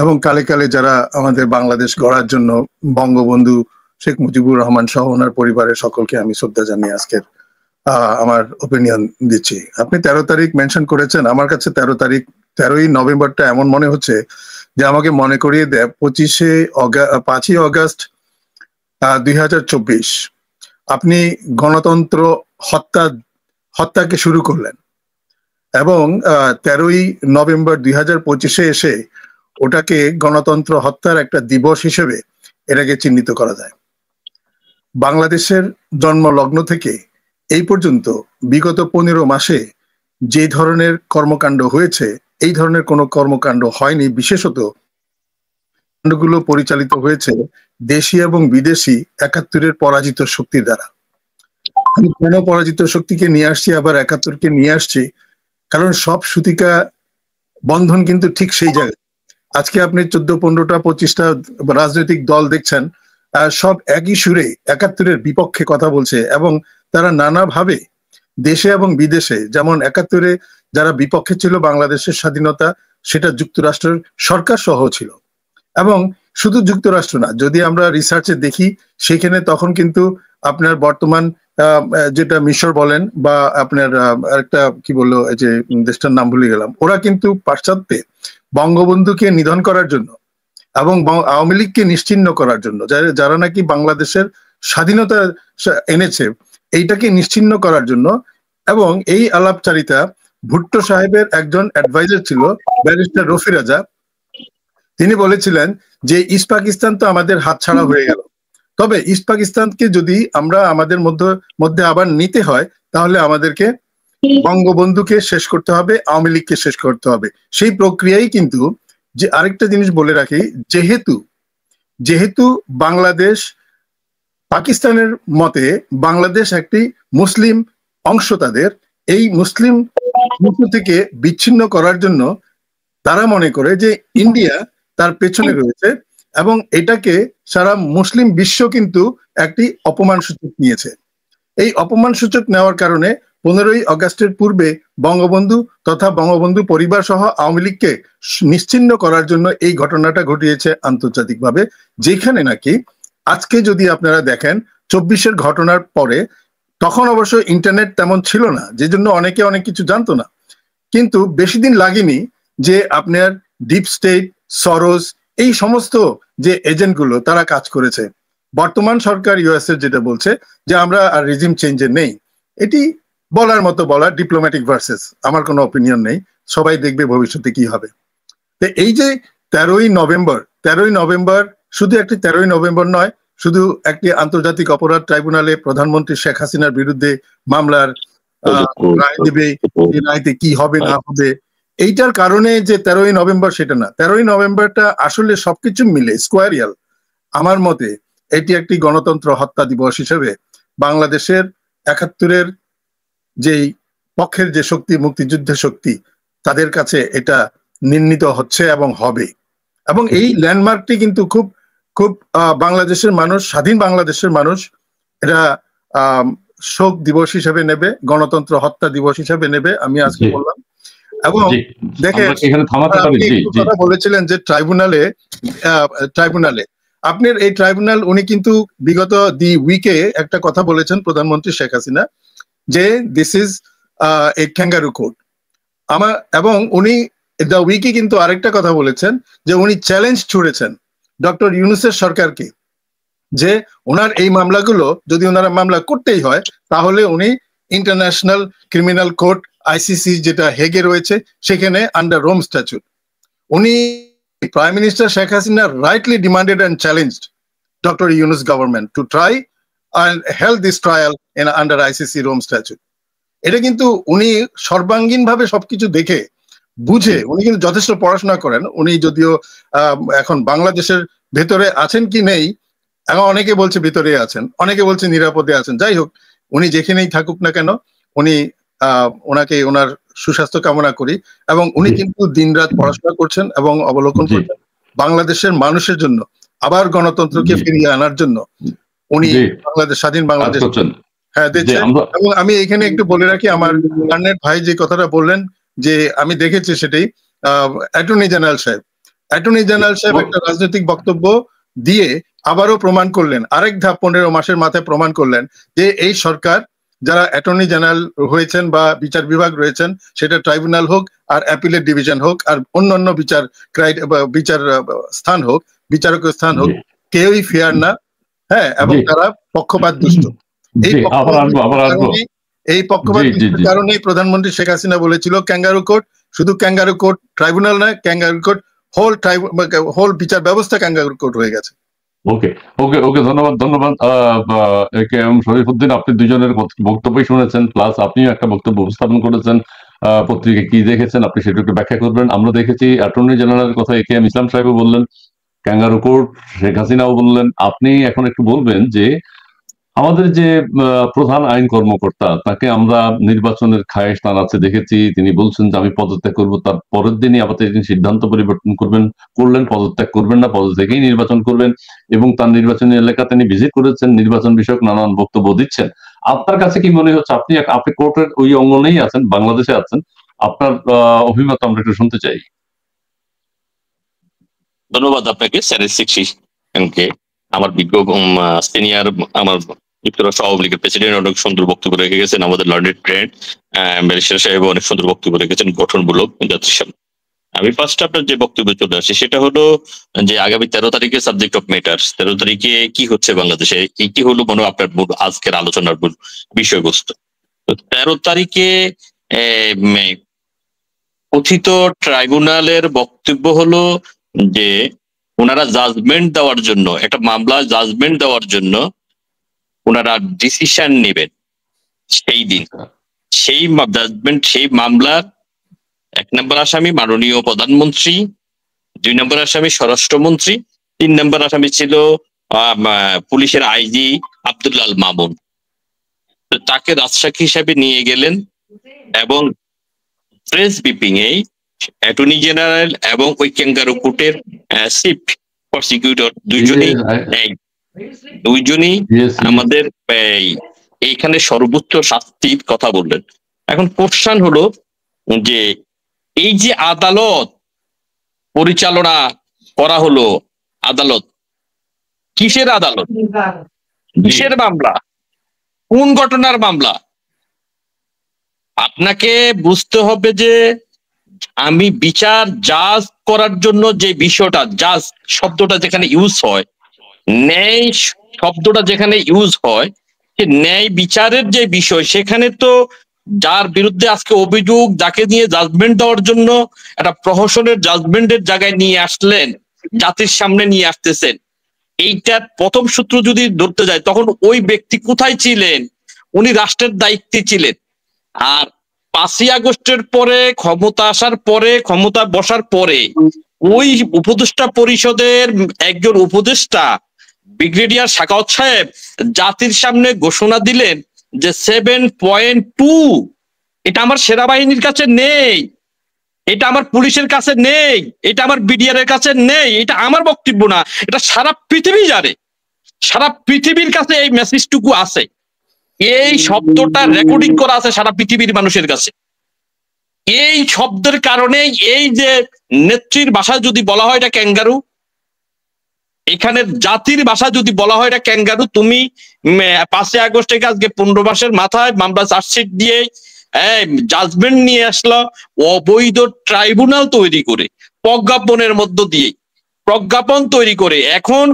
এবং কালে কালে যারা আমাদের বাংলাদেশ গড়ার জন্য বঙ্গবন্ধু শেখ মুজিবুর রহমান সহ ওনার পরিবারের সকলকে আমি শ্রদ্ধা জানিয়ে আজকের আমার ওপিনিয়ন দিচ্ছি। আপনি ১৩ তারিখ মেনশন করেছেন, আমার কাছে ১৩ই নভেম্বরটা এমন মনে হচ্ছে যে আমাকে মনে করিয়ে দেয় 5ই অগাস্ট ২০২৪ আপনি গণতন্ত্র হত্যাকে শুরু করলেন, এবং ১৩ই নভেম্বর ২০২৫ এসে ওটাকে গণতন্ত্র হত্যার একটা দিবস হিসেবে এটাকে চিহ্নিত করা যায়। বাংলাদেশের জন্মলগ্ন থেকে এই পর্যন্ত বিগত ১৫ মাসে যে ধরনের কর্মকাণ্ড হয়েছে, এই ধরনের কোনো কর্মকাণ্ড হয়নি। বিশেষত কাণ্ডগুলো পরিচালিত হয়েছে দেশি এবং বিদেশি ৭১-এর পরাজিত শক্তির দ্বারা। আমি কেন পরাজিত শক্তিকে নিয়ে আসছি, আবার ৭১-কে নিয়ে আসছি, কারণ সব সুতিকা বন্ধন কিন্তু ঠিক সেই জায়গায়। আজকে আপনি ১৪-১৫টা ২৫টা রাজনৈতিক দল দেখছেন, সব একই সুরে ৭১-এর বিপক্ষে কথা বলছে, এবং তারা নানাভাবে দেশে এবং বিদেশে, যেমন ৭১-এ যারা বিপক্ষে ছিল বাংলাদেশের স্বাধীনতা, সেটা যুক্তরাষ্ট্রের সরকার সহ ছিল। এবং শুধু যুক্তরাষ্ট্র না, যদি আমরা রিসার্চে দেখি সেখানে তখন কিন্তু আপনার বর্তমান যেটা মিশর বলেন বা আপনার আরেকটা কি বললো, এই যে দেশটার নাম ভুলে গেলাম, ওরা কিন্তু পাশ্চাত্যে বঙ্গবন্ধুকে নিধন করার জন্য এবং আওয়ামী লীগকে নিশ্চিহ্ন করার জন্য, যারা নাকি বাংলাদেশের স্বাধীনতা এনেছে, এইটাকে নিশ্চিহ্ন করার জন্য। এবং এই আলাপচারিতা ভুট্টো সাহেবের একজন অ্যাডভাইজার ছিল, ব্যারিস্টার রফি রাজা। তিনি বলেছিলেন যে ইস্ট পাকিস্তান তো আমাদের হাতছাড়া হয়ে গেল, তবে ইস্ট পাকিস্তানকে যদি আমরা আমাদের মধ্যে আবার নিতে হয়, তাহলে আমাদেরকে বঙ্গবন্ধুকে শেষ করতে হবে, আওয়ামী লীগকে শেষ করতে হবে। সেই প্রক্রিয়াই কিন্তু, যে আরেকটা জিনিস বলে রাখি, যেহেতু বাংলাদেশ পাকিস্তানের মতে বাংলাদেশ একটি মুসলিম অংশ, তাদের এই মুসলিম অংশ থেকে বিচ্ছিন্ন করার জন্য তারা মনে করে যে ইন্ডিয়া তার পেছনে রয়েছে, এবং এটাকে সারা মুসলিম বিশ্ব কিন্তু একটি অপমানসূচক নিয়েছে। এই অপমানসূচক নেওয়ার কারণে 15ই অগাস্টের পূর্বে বঙ্গবন্ধু তথা বঙ্গবন্ধু পরিবার সহ আওয়ামী লীগকে নিশ্চিহ্ন করার জন্য এই ঘটনাটা ঘটিয়েছে আন্তর্জাতিকভাবে। যেখানে নাকি আজকে যদি আপনারা দেখেন 24-এর ঘটনার পরে, তখন অবশ্য ইন্টারনেট তেমন ছিল না, যে জন্য অনেকে অনেক কিছু জানতো না, কিন্তু বেশি দিন লাগেনি যে আপনার ডিপ স্টেট, সরোজ, এই সমস্ত যে এজেন্টগুলো তারা কাজ করেছে। বর্তমান সরকার ইউএস এর যেটা বলছে যে আমরা আর রেজিম চেঞ্জে নেই, এটি বলার মতো বলা, ডিপ্লোম্যাটিক ভার্সেস, আমার কোনো অপিনিয়ন নেই, সবাই দেখবে ভবিষ্যতে কি হবে। তো এই যে 13ই নভেম্বর শুধু একটি 13ই নভেম্বর নয়, শুধু একটি আন্তর্জাতিক অপরাধ ট্রাইব্যুনালে প্রধানমন্ত্রী শেখ হাসিনার বিরুদ্ধে মামলার রায় দেবে, রায়তে কি হবে না হবে, এইটার কারণে যে 13ই নভেম্বর সেটা না। 13ই নভেম্বরটা আসলে সবকিছু মিলে স্কোয়ারিয়াল। আমার মতে এটি একটি গণতন্ত্র হত্যা দিবস হিসেবে বাংলাদেশের ৭১-এর যেই পক্ষের যে শক্তি, মুক্তিযুদ্ধের শক্তি, তাদের কাছে এটা নির্ণীত হচ্ছে এবং হবে। এবং এই ল্যান্ডমার্কটি কিন্তু খুব খুব বাংলাদেশের মানুষ, স্বাধীন বাংলাদেশের মানুষ এটা শোক দিবস হিসেবে নেবে, গণতন্ত্র হত্যা দিবস হিসেবে নেবে, আমি আজকে বললাম। এবং দেখেন, কথা বলেছিলেন যে ট্রাইব্যুনালে আপনার এই ট্রাইব্যুনাল, উনি কিন্তু বিগত দি উইকে একটা কথা বলেছেন প্রধানমন্ত্রী শেখ হাসিনা, যে this is a kangaroo court. এবং উনি দ্য উইকে কিন্তু আরেকটা কথা বলেছেন, যে উনি চ্যালেঞ্জ ছুড়েছেন ডক্টর ইউনূসের সরকারকে, যে ওনার এই মামলাগুলো যদি ওনারা মামলা করতেই হয়, তাহলে উনি ইন্টারন্যাশনাল ক্রিমিনাল কোর্ট ICC যেটা হেগে রয়েছে, সেখানে আন্ডার রোম স্ট্যাচুট, উনি prime minister Sheikh Hasina rightly demanded and challenged doctor Yunus government to try and held this trial in under ICC Rome statute. এটা কিন্তু উনি সর্বাঙ্গীন ভাবে সবকিছু দেখে বুঝে, উনি কিন্তু যথেষ্ট পড়াশোনা করেন। উনি যদিও এখন বাংলাদেশের ভেতরে আছেন কি নেই, এখন অনেকে বলছে ভিতরে আছেন, অনেকে বলছে নিরাপদে আছেন। যাই হোক, উনি যেখানেই থাকুক না কেন, উনি ওনাকে ওনার সুস্বাস্থ্য কামনা করি। এবং উনি কিন্তু দিনরাত পড়াশোনা করছেন এবং অবলোকন করছেন, বাংলাদেশের মানুষের জন্য, আবার গণতন্ত্রকে ফিরিয়ে আনার জন্য উনি বাংলাদেশ, স্বাধীন বাংলাদেশ হ্যাঁ দিচ্ছে। এবং আমি এখানে একটু বলে রাখি, আমার আর্নেট ভাই যে কথাটা বললেন যে আমি দেখেছি সেটাই, অ্যাটর্নি জেনারেল সাহেব একটা রাজনৈতিক বক্তব্য দিয়ে আবারও প্রমাণ করলেন, আরেক ধাপ 15 মাসের মাথায় প্রমাণ করলেন যে এই সরকার যারা অ্যাটর্নি জেনারেল হয়েছেন বা বিচার বিভাগ রয়েছেন, সেটা ট্রাইব্যুনাল হোক আর অ্যাপিলেট ডিভিশন হোক আর অন্যান্য বিচার স্থান হোক, বিচারকের স্থান হোক, কেউই ফেয়ার না, হ্যাঁ, এবং তারা পক্ষপাত দুষ্ট। এই পক্ষপাত কারণেই প্রধানমন্ত্রী শেখ হাসিনা বলেছিল ক্যাঙ্গারু কোর্ট, শুধু ক্যাঙ্গারু কোর্ট ট্রাইব্যুনাল নয়, ক্যাঙ্গারু কোর্ট হোল বিচার ব্যবস্থা ক্যাঙ্গারু কোর্ট হয়ে গেছে। ওকে ওকে ওকে, ধন্যবাদ ধন্যবাদ কে এম শরীফউদ্দিন, আপনি দুজনের বক্তব্যই শুনেছেন, প্লাস আপনিও একটা বক্তব্য উপস্থাপন করেছেন। পত্রিকা কি দেখেছেন আপনি সেটা একটু ব্যাখ্যা করবেন। আমরা দেখেছি অ্যাটর্নি জেনারেলের কথা কে এম ইসলাম সাহেবও বললেন, ক্যাঙ্গারু কোর্ট শেখ হাসিনাও বললেন। আপনি এখন একটু বলবেন যে আমাদের যে প্রধান আইন কর্মকর্তা, তাকে আমরা নির্বাচনের খায়েশ তার আছে দেখেছি, তিনি বলছেন যে আমি পদত্যাগ করবো, তার পরের দিনই আবার তিনি সিদ্ধান্ত পরিবর্তন করলেন, পদত্যাগ করবেন না, পদ থেকেই নির্বাচন করবেন, এবং তার নির্বাচনী এলাকা তিনি ভিজিট করেছেন, নির্বাচন বিষয়ক নানান বক্তব্য দিচ্ছেন। আপনার কাছে কি মনে হচ্ছে, আপনি কোর্টের ওই অঙ্গনেই আছেন, বাংলাদেশে আছেন, আপনার অভিমত আমরা একটু শুনতে চাই। ধন্যবাদ আপনাকে আমার বিজ্ঞ সিনিয়র, আমার যুক্তরাষ্ট্র আওয়ামী লীগের প্রেসিডেন্ট অনেক সুন্দর বক্তব্য রেখে গেছেন, আমাদের লর্ডেড ট্রেন্ড ব্যারিস্টার সাহেব অনেক সুন্দর বক্তব্য রেখেছেন গঠনমূলক জাতির সামনে। আমি ফার্স্ট আপনার যে বক্তব্য চলে আসি সেটা হলো যে আগামী 13 তারিখে সাবজেক্ট অফ ম্যাটার, 13 তারিখে কি হচ্ছে বাংলাদেশে, এইটি হলো মনে হয় আপনার আজকের আলোচনার বিষয়বস্তু। 13 তারিখে কথিত ট্রাইব্যুনালের বক্তব্য হলো যে ওনারা জাজমেন্ট দেওয়ার জন্য, একটা মামলা জাজমেন্ট দেওয়ার জন্য ওনারা ডিসিশন নেবেন সেই দিন। সেই জাজমেন্ট, সেই মামলার 1 নম্বর আসামি মাননীয় প্রধানমন্ত্রী, 2 নম্বর আসামি স্বরাষ্ট্রমন্ত্রী, 3 নম্বর আসামি ছিল পুলিশের আইজি আব্দুল্লাহ আল মামুন। তাকে রাজসাক্ষী হিসাবে নিয়ে গেলেন এবং প্রেস ব্রিফিং এ অ্যাটর্নি জেনারেল এবং ওই ক্যাঙ্গারু কোর্টের চিফ প্রসিকিউটর দুইজনই আমাদের এইখানে সর্বোচ্চ শাস্তির কথা বললেন। এখন কোশ্চেন হলো যে এই যে আদালত পরিচালনা করা হলো, আদালত কিসের আদালত, কিসের মামলা, কোন ঘটনার মামলা? আপনাকে বুঝতে হবে যে আমি বিচার জাজ করার জন্য যে বিষয়টা, জাজ শব্দটা যেখানে ইউজ হয়, ন্যায় শব্দটা যেখানে ইউজ হয়, যে ন্যায় বিচারের যে বিষয়, সেখানে তো যার বিরুদ্ধে আজকে অভিযোগ, যাকে নিয়ে জাজমেন্ট দেওয়ার জন্য একটা প্রহসনের জাজমেন্টের জায়গায় নিয়ে আসলেন, জাতির সামনে নিয়ে আসতেছেন, এইটার প্রথম সূত্র যদি ধরতে যায় তখন ওই ব্যক্তি কোথায় ছিলেন? উনি রাষ্ট্রের দায়িত্বে ছিলেন। আর 5ই আগস্টের পরে ক্ষমতা আসার পরে, ক্ষমতা বসার পরে ওই উপদেষ্টা পরিষদের একজন উপদেষ্টা ব্রিগেডিয়ার সাখাওয়াত সাহেব জাতির সামনে ঘোষণা দিলেন যে 7.2 এটা আমার সেনাবাহিনীর কাছে নেই, এটা আমার পুলিশের কাছে নেই, এটা আমার বিডিআর এর কাছে নেই, এটা আমার বক্তব্য না, এটা সারা পৃথিবী জানে, সারা পৃথিবীর কাছে এই মেসেজটুকু আছে, এই শব্দটা রেকর্ডিং করা আছে সারা পৃথিবীর মানুষের কাছে। এই শব্দের কারণে এই যে নেত্রীর ভাষায় যদি বলা হয় এটা ক্যাঙ্গারু, এখানে জাতির ভাষা যদি বলা হয় এটা ক্যাঙ্গারু, তুমি 5ই আগস্ট থেকে আজকে 15 মাসের মাথায় মামলা চার্জশিট দিয়ে জাজমেন্ট নিয়ে আসলো অবৈধ ট্রাইব্যুনাল তৈরি করে, প্রজ্ঞাপনের মধ্য দিয়ে প্রজ্ঞাপন তৈরি করে। এখন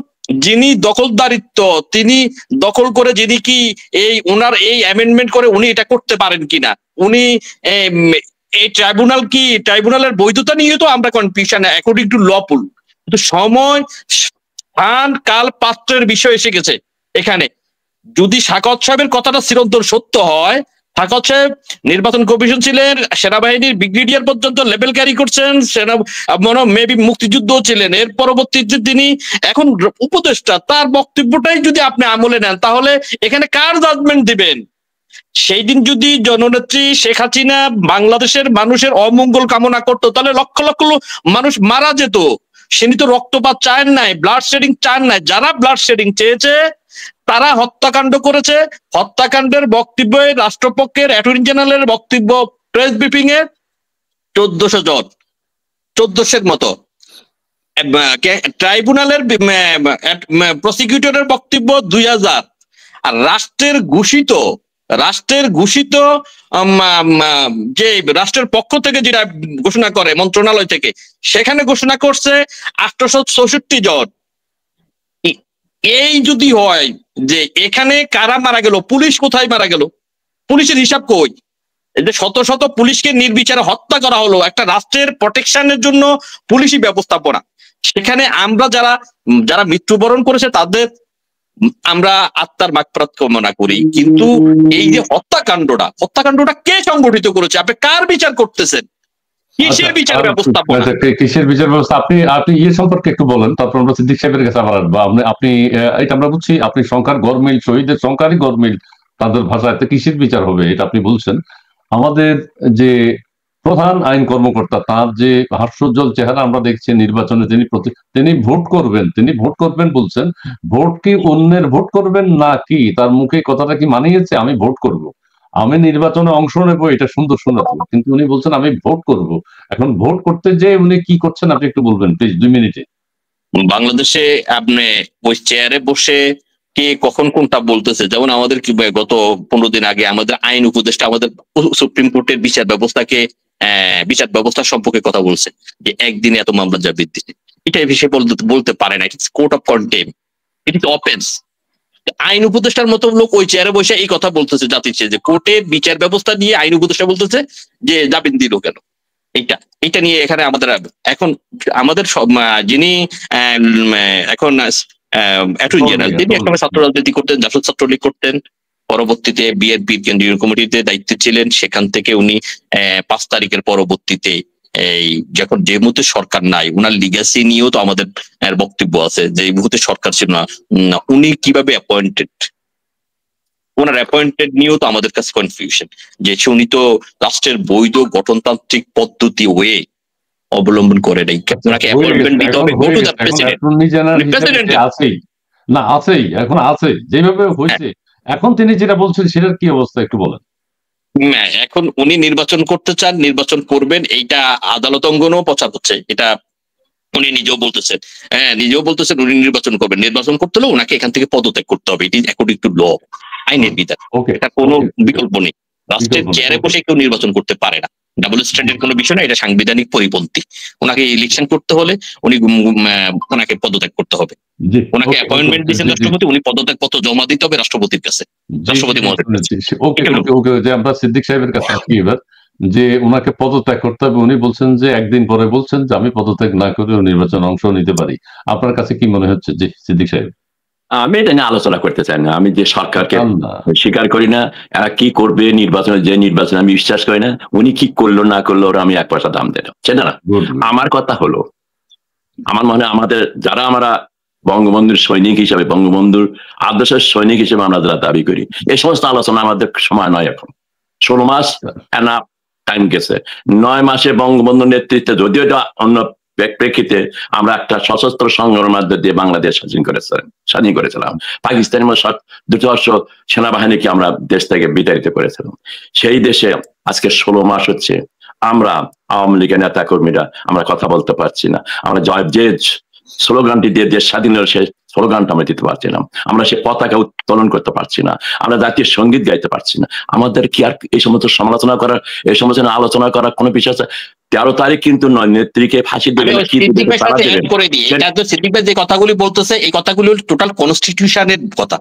যিনি দখলদারিত্ব, তিনি দখল করে, যিনি কি এই ওনার এই অ্যামেন্ডমেন্ট করে উনি এটা করতে পারেন কিনা, উনি এই ট্রাইব্যুনাল কি, ট্রাইব্যুনালের বৈধতা নিয়ে তো আমরা কনফিউশন অ্যাকর্ডিং টু লপুল, কিন্তু সময়, স্থান, কাল, পাত্রের বিষয় এসে গেছে এখানে। যদি সাখাওয়াত সাহেবের কথাটা চিরন্তন সত্য হয়, সাখাওয়াত সাহেব নির্বাচন কমিশন ছিলেন, সেনাবাহিনীর ব্রিগেডিয়ার পর্যন্ত লেভেল ক্যারি করছেন, মেবি মুক্তিযুদ্ধ ছিলেন, এর পরবর্তীতে তিনি এখন উপদেষ্টা, তার বক্তব্যটাই যদি আপনি আমলে নেন তাহলে এখানে কার জাজমেন্ট দিবেন? সেই দিন যদি জননেত্রী শেখ হাসিনা বাংলাদেশের মানুষের অমঙ্গল কামনা করতো তাহলে লক্ষ লক্ষ মানুষ মারা যেত, সেনি তো রক্তপাত চান নাই, ব্লাড শেডিং চান নাই। যারা ব্লাড শেডিং চেয়েছে তারা হত্যাকাণ্ড করেছে। হত্যাকাণ্ডের বক্তব্যে রাষ্ট্রপক্ষের অ্যাটর্নি জেনারেলের বক্তব্য প্রেস ব্রিফিং এ 1400 জন, 1400 মতো। ট্রাইব্যুনালের প্রসিকিউটরের বক্তব্য 2000। আর রাষ্ট্রের ঘোষিত যে রাষ্ট্রের পক্ষ থেকে যেটা ঘোষণা করে মন্ত্রণালয় থেকে, সেখানে ঘোষণা করছে 864 জন। এই যদি হয় যে এখানে কারা মারা গেল, পুলিশ কোথায় মারা গেল, পুলিশের হিসাব কই? যে শত শত পুলিশকে নির্বিচারে হত্যা করা হলো একটা রাষ্ট্রের প্রোটেকশনের জন্য পুলিশি ব্যবস্থাপনা। সেখানে আমরা যারা মৃত্যুবরণ করেছে তাদের আমরা আত্মার মাগফিরাত কামনা করি, কিন্তু এই যে হত্যাকাণ্ডটা কে সংগঠিত করেছে? আপনি কার বিচার করতেছেন? কিসের বিচার ব্যবস্থাপনা? কিসের বিচার ব্যবস্থা? আপনি ইয়ে সম্পর্কে একটু বলেন, তারপর আমরা সিদ্দিক সাহেবের কাছে আবার আসবো। আপনি এটা আমরা বুঝছি, আপনি সংখ্যার গরমিল, শহীদের সংখ্যারই গরমিল, তাদের ভাষায় কিসের বিচার হবে এটা আপনি বলছেন। আমাদের যে প্রধান আইন কর্মকর্তা, তার যে হাস্যোজ্জ্বল চেহারা আমরা দেখছি নির্বাচনে, তিনি ভোট করবেন বলছেন। ভোট কি অন্যের ভোট করবেন নাকি তার মুখে কথাটা কি মানিয়েছে আমি ভোট করব, আমি নির্বাচনে অংশ নেবো, এটা সুন্দর শোনাবো, কিন্তু উনি বলছেন আমি ভোট করব। এখন ভোট করতে যে উনি কি করছেন আপনি একটু বলবেন প্লিজ, 2 মিনিটে। বাংলাদেশে আপনি ওই চেয়ারে বসে কে কখন কোনটা বলতেছে, যেমন আমাদের কি গত 15 দিন আগে আমাদের আইন উপদেষ্টা আমাদের সুপ্রিম কোর্টের বিচার ব্যবস্থা সম্পর্কে কথা বলছে যে একদিনে এত মামলা যা বৃদ্ধি, এটা বিষয়ে বলতে পারে না। It's court of contempt, it is offence. আইন উপদেষ্টার মতো লোক ওই চেয়ারে বসে এই কথা বলতেছে জাতির চেয়ে, যে কোর্টে বিচার ব্যবস্থা নিয়ে আইন উপদেষ্টা বলতেছে যে জামিন দিল কেন। এটা নিয়ে এখানে আমাদের যিনি এখন অ্যাটর্নি জেনারেল, তিনি একটা ছাত্র রাজনীতি করতেন, জাসদ ছাত্রলীগ করতেন, পরবর্তীতে বিএনপির কেন্দ্রীয় কমিটিতে দায়িত্বে ছিলেন। সেখান থেকে উনি 5 তারিখের পরবর্তীতে যখন যে মুহূর্তে সরকার নাই, উনার লিগ্যাসি নিয়েও তো আমাদের বক্তব্য আছে যে এই মুহূর্তে সরকার ছিল না, উনি কিভাবে ওনার অ্যাপয়েন্টেড নিয়েও তো আমাদের কাছে কনফিউশন, যে উনি তো রাষ্ট্রের বৈধ গঠনতান্ত্রিক পদ্ধতি ওয়ে অবলম্বন করে নাই। ওনাকে অ্যাপয়েন্টমেন্ট দিতে হবে আছেই, এখন আছে যেভাবে হয়েছে। এখন তিনি যেটা বলছেন সেটার কি অবস্থা একটু বলেন। এখন উনি নির্বাচন করতে চান, নির্বাচন করবেন, এইটা আদালত অঙ্গনেও প্রচার হচ্ছে। এটা উনি নিজেও বলতেছেন, উনি নির্বাচন করবেন। নির্বাচন করতে হলে ওনাকে এখান থেকে পদত্যাগ করতে হবে, এটি অ্যাকর্ডিং টু ল, আইনের বিধান। এটা কোনো বিকল্প নেই। রাষ্ট্রের চেয়ারে বসে কেউ নির্বাচন করতে পারে না, ডাবল স্ট্যান্ডার্ড কোনো বিষয় না, এটা সাংবিধানিক পরিপন্থী। ওনাকে ইলেকশন করতে হলে ওনাকে পদত্যাগ করতে হবে। ওনাকে অ্যাপয়েন্টমেন্ট দিয়েছেন রাষ্ট্রপতি, উনি পদত্যাগ পত্র জমা দিতে হবে রাষ্ট্রপতির কাছে, রাষ্ট্রপতি মহোদয়। যে আমরা সিদ্দিক সাহেবের কাছে আসি এবার, যে ওনাকে পদত্যাগ করতে হবে। উনি বলছেন যে একদিন পরে বলছেন যে আমি পদত্যাগ না করে নির্বাচন অংশ নিতে পারি। আপনার কাছে কি মনে হচ্ছে যে সিদ্দিক সাহেব? আমি এটা নিয়ে আলোচনা করতে চাই না। আমি যে সরকারকে স্বীকার করি না, এরা কি করবে নির্বাচনে আমি বিশ্বাস করি না। উনি কি করলো না করলো ওরা আমি 1 পয়সা দাম দেয় না। আমার কথা হলো, আমার মনে হয় আমাদের যারা আমরা বঙ্গবন্ধুর সৈনিক হিসাবে, বঙ্গবন্ধুর আদর্শের সৈনিক হিসেবে আমরা যারা দাবি করি, এই সমস্ত আলোচনা আমাদের সময় নয়। এখন 16 মাস এনাফ টাইম গেছে। 9 মাসে বঙ্গবন্ধুর নেতৃত্বে, যদিও এটা অন্য প্রেক্ষিতে, আমরা একটা সশস্ত্র সংগ্রামের মধ্যে দিয়ে বাংলাদেশ স্বাধীন করেছিলাম। পাকিস্তানের মতো 200 সেনাবাহিনীকে আমরা দেশ থেকে বিতাড়িত করেছিলাম। সেই দেশে আজকে 16 মাস হচ্ছে আমরা আওয়ামী লীগের নেতা কর্মীরা আমরা কথা বলতে পারছি না। আমরা যে স্লোগানটি দিয়ে দেশ স্বাধীন হল, সেই স্লোগানটা আমরা দিতে পারছি না। আমরা সে পতাকা উত্তোলন করতে পারছি না। আমরা জাতীয় সঙ্গীত গাইতে পারছি না। আমাদের কি আর এই সমস্ত সমালোচনা করার, এই সমস্ত আলোচনা করার কোনো বিষয় আছে? 13 তারিখ কিন্তু নেত্রীকে ফাঁসি দেবে। সিদ্দিক ভাই যে কথাগুলি বলতেছে, এই কথাগুলি হল টোটাল কনস্টিটিউশনের কথা।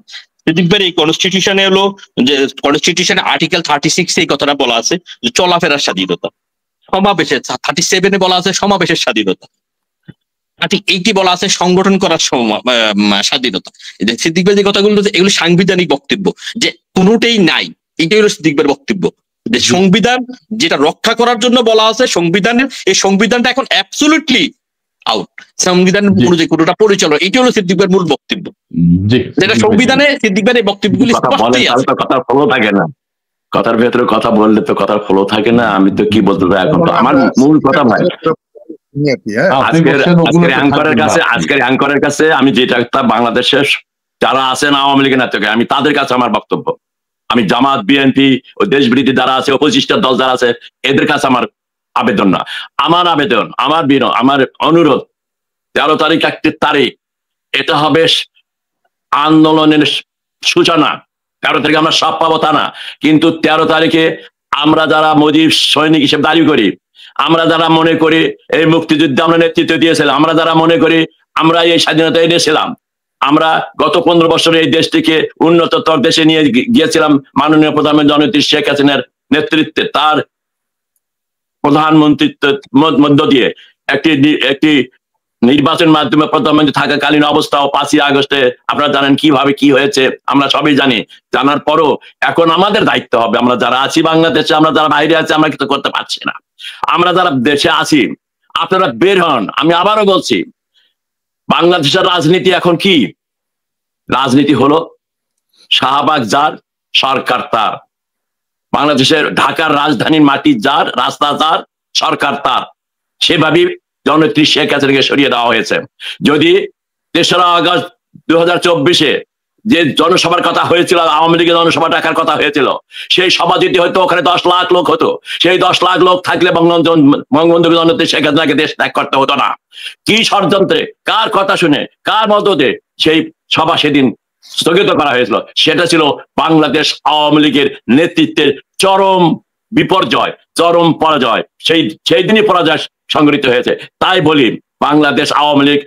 সিদ্দিক ভাই এই কনস্টিটিউশনে হলো যে কনস্টিটিউশনে আর্টিকেল 36 এই কথাটা বলা আছে যে চলাফেরার স্বাধীনতা, সমাবেশের 37 বলা আছে সমাবেশের স্বাধীনতা, 80 বলা আছে সংগঠন করার স্বাধীনতা। সিদ্দিক ভাই যে কথাগুলো এগুলো সাংবিধানিক বক্তব্য, যে কোনোটাই নাই। এটাই হলো সিদ্দিক ভাইয়ের বক্তব্য, যে সংবিধান যেটা রক্ষা করার জন্য বলা আছে, এই সংবিধানটা এখন অ্যাবসলিউটলি আউট। সংবিধান অনুযায়ী কোনোটা পরিচালনা, এটি হলো সিদ্দিক ভাইয়ের মূল বক্তব্য। যেটা সংবিধানে সিদ্দিক ভাইয়ের এই বক্তব্যগুলি স্পষ্টই আছে। কথার ফলো থাকে না, কথার ভেতরে কথা বললে তো কথার ফলো থাকে না। আমি তো কি বলতে পারি এখন, তো আমার মূল কথা ভাই হ্যাঁ আপনি বলছেন ওগুলো তো থাকবেন না আপনি। আজকের অ্যাঙ্করের কাছে আমি যেটা বাংলাদেশের যারা আছেন আওয়ামী লীগের নেতাকে, আমি তাদের কাছে আমার বক্তব্য, আমি জামাত বিএনপি ও দেশবিরোধী যারা আছে, অপোজিস্টার দল যারা আছে, এদের কাছে আমার আবেদন না, আমার আবেদন, আমার অনুরোধ, 13 তারিখ একটি তারিখ, এটা হবে আন্দোলনের সূচনা। 13 তারিখে আমরা সব পাবো তা না, কিন্তু 13 তারিখে আমরা যারা মুজিব সৈনিক হিসেবে দাবি করি, আমরা যারা মনে করি এই মুক্তিযুদ্ধে আমরা নেতৃত্ব দিয়েছিলাম, আমরা যারা মনে করি আমরা এই স্বাধীনতা এনেছিলাম, আমরা গত 15 বছরে এই দেশটিকে উন্নততর দেশে নিয়ে গিয়েছিলাম মাননীয় প্রধানমন্ত্রী জননেত্রী শেখ হাসিনার নেতৃত্বে, তার প্রধানমন্ত্রিত্ব মধ্য দিয়ে একটি নির্বাচন মাধ্যমে প্রধানমন্ত্রী থাকাকালীন অবস্থা ও 5ই আগস্টে আপনারা জানেন কিভাবে কি হয়েছে, আমরা সবই জানি। জানার পরও এখন আমাদের দায়িত্ব হবে, আমরা যারা আছি বাংলাদেশে, আমরা যারা বাইরে আছি, আমরা কিছু করতে পারছি না, আমরা যারা দেশে আছি আপনারা বের হন। আমি আবারও বলছি, বাংলাদেশের রাজনীতি এখন কি? রাজনীতি হলো শাহবাগ যার, সরকার তার। বাংলাদেশের ঢাকার রাজধানীর মাটি যার, রাস্তা যার, সরকার তার। সেভাবেই জননেত্রী শেখ হাসিনাকে সরিয়ে দেওয়া হয়েছে। যদি 3রা আগস্ট 2024-এ যে জনসভার কথা হয়েছিল, আওয়ামী লীগের জনসভা ডাকার কথা হয়েছিল, সেই সভা যদি হয়তো ওখানে 10 লাখ লোক হতো, সেই 10 লাখ লোক থাকলে বঙ্গবন্ধু জননেত্রী শেখ হাসিনাকে দেশ ত্যাগ করতে হতো না। কি ষড়যন্ত্রে, কার কথা শুনে, কার মদতে সেই সভা সেদিন স্থগিত করা হয়েছিল? সেটা ছিল বাংলাদেশ আওয়ামী লীগের নেতৃত্বের চরম বিপর্যয়, চরম পরাজয়। সেই দিনই পরাজয় সংঘটিত হয়েছে। তাই বলি, বাংলাদেশ আওয়ামী লীগ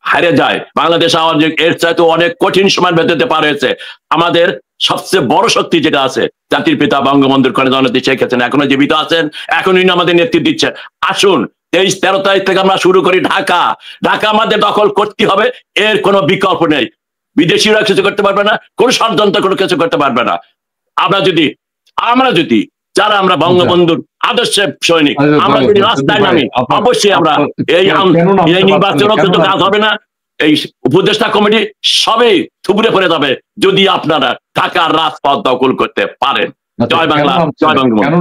হারে যায়, বাংলাদেশ আওয়ামী লীগ এর চাইতে অনেক কঠিন সময় ভেতরে পার হয়েছে। আমাদের সবচেয়ে বড় শক্তি যেটা আছে, জাতির পিতা বঙ্গবন্ধুর কন্যা জননেত্রী শেখ হাসিনা এখনো জীবিত আছেন, এখনই আমাদের নেতৃত্ব দিচ্ছেন। আসুন 23-13 তারিখ থেকে আমরা শুরু করি। ঢাকা আমাদের দখল করতে হবে, এর কোনো বিকল্প নেই। বিদেশিরা কিছু করতে পারবে না, কোন ষড়যন্ত্র কোনো কিছু করতে পারবে না। আমরা যদি যারা আমরা বঙ্গবন্ধুর আদর্শের সৈনিক, আমরা যদি রাস্তায় নামি, অবশ্যই আমরা এই নির্বাচন কাজ হবে না, এই উপদেষ্টা কমিটি সবই থুবড়ে পড়ে যাবে যদি আপনারা ঢাকার রাজপথ দখল করতে পারেন। জয় বাংলা, জয় বঙ্গবন্ধু।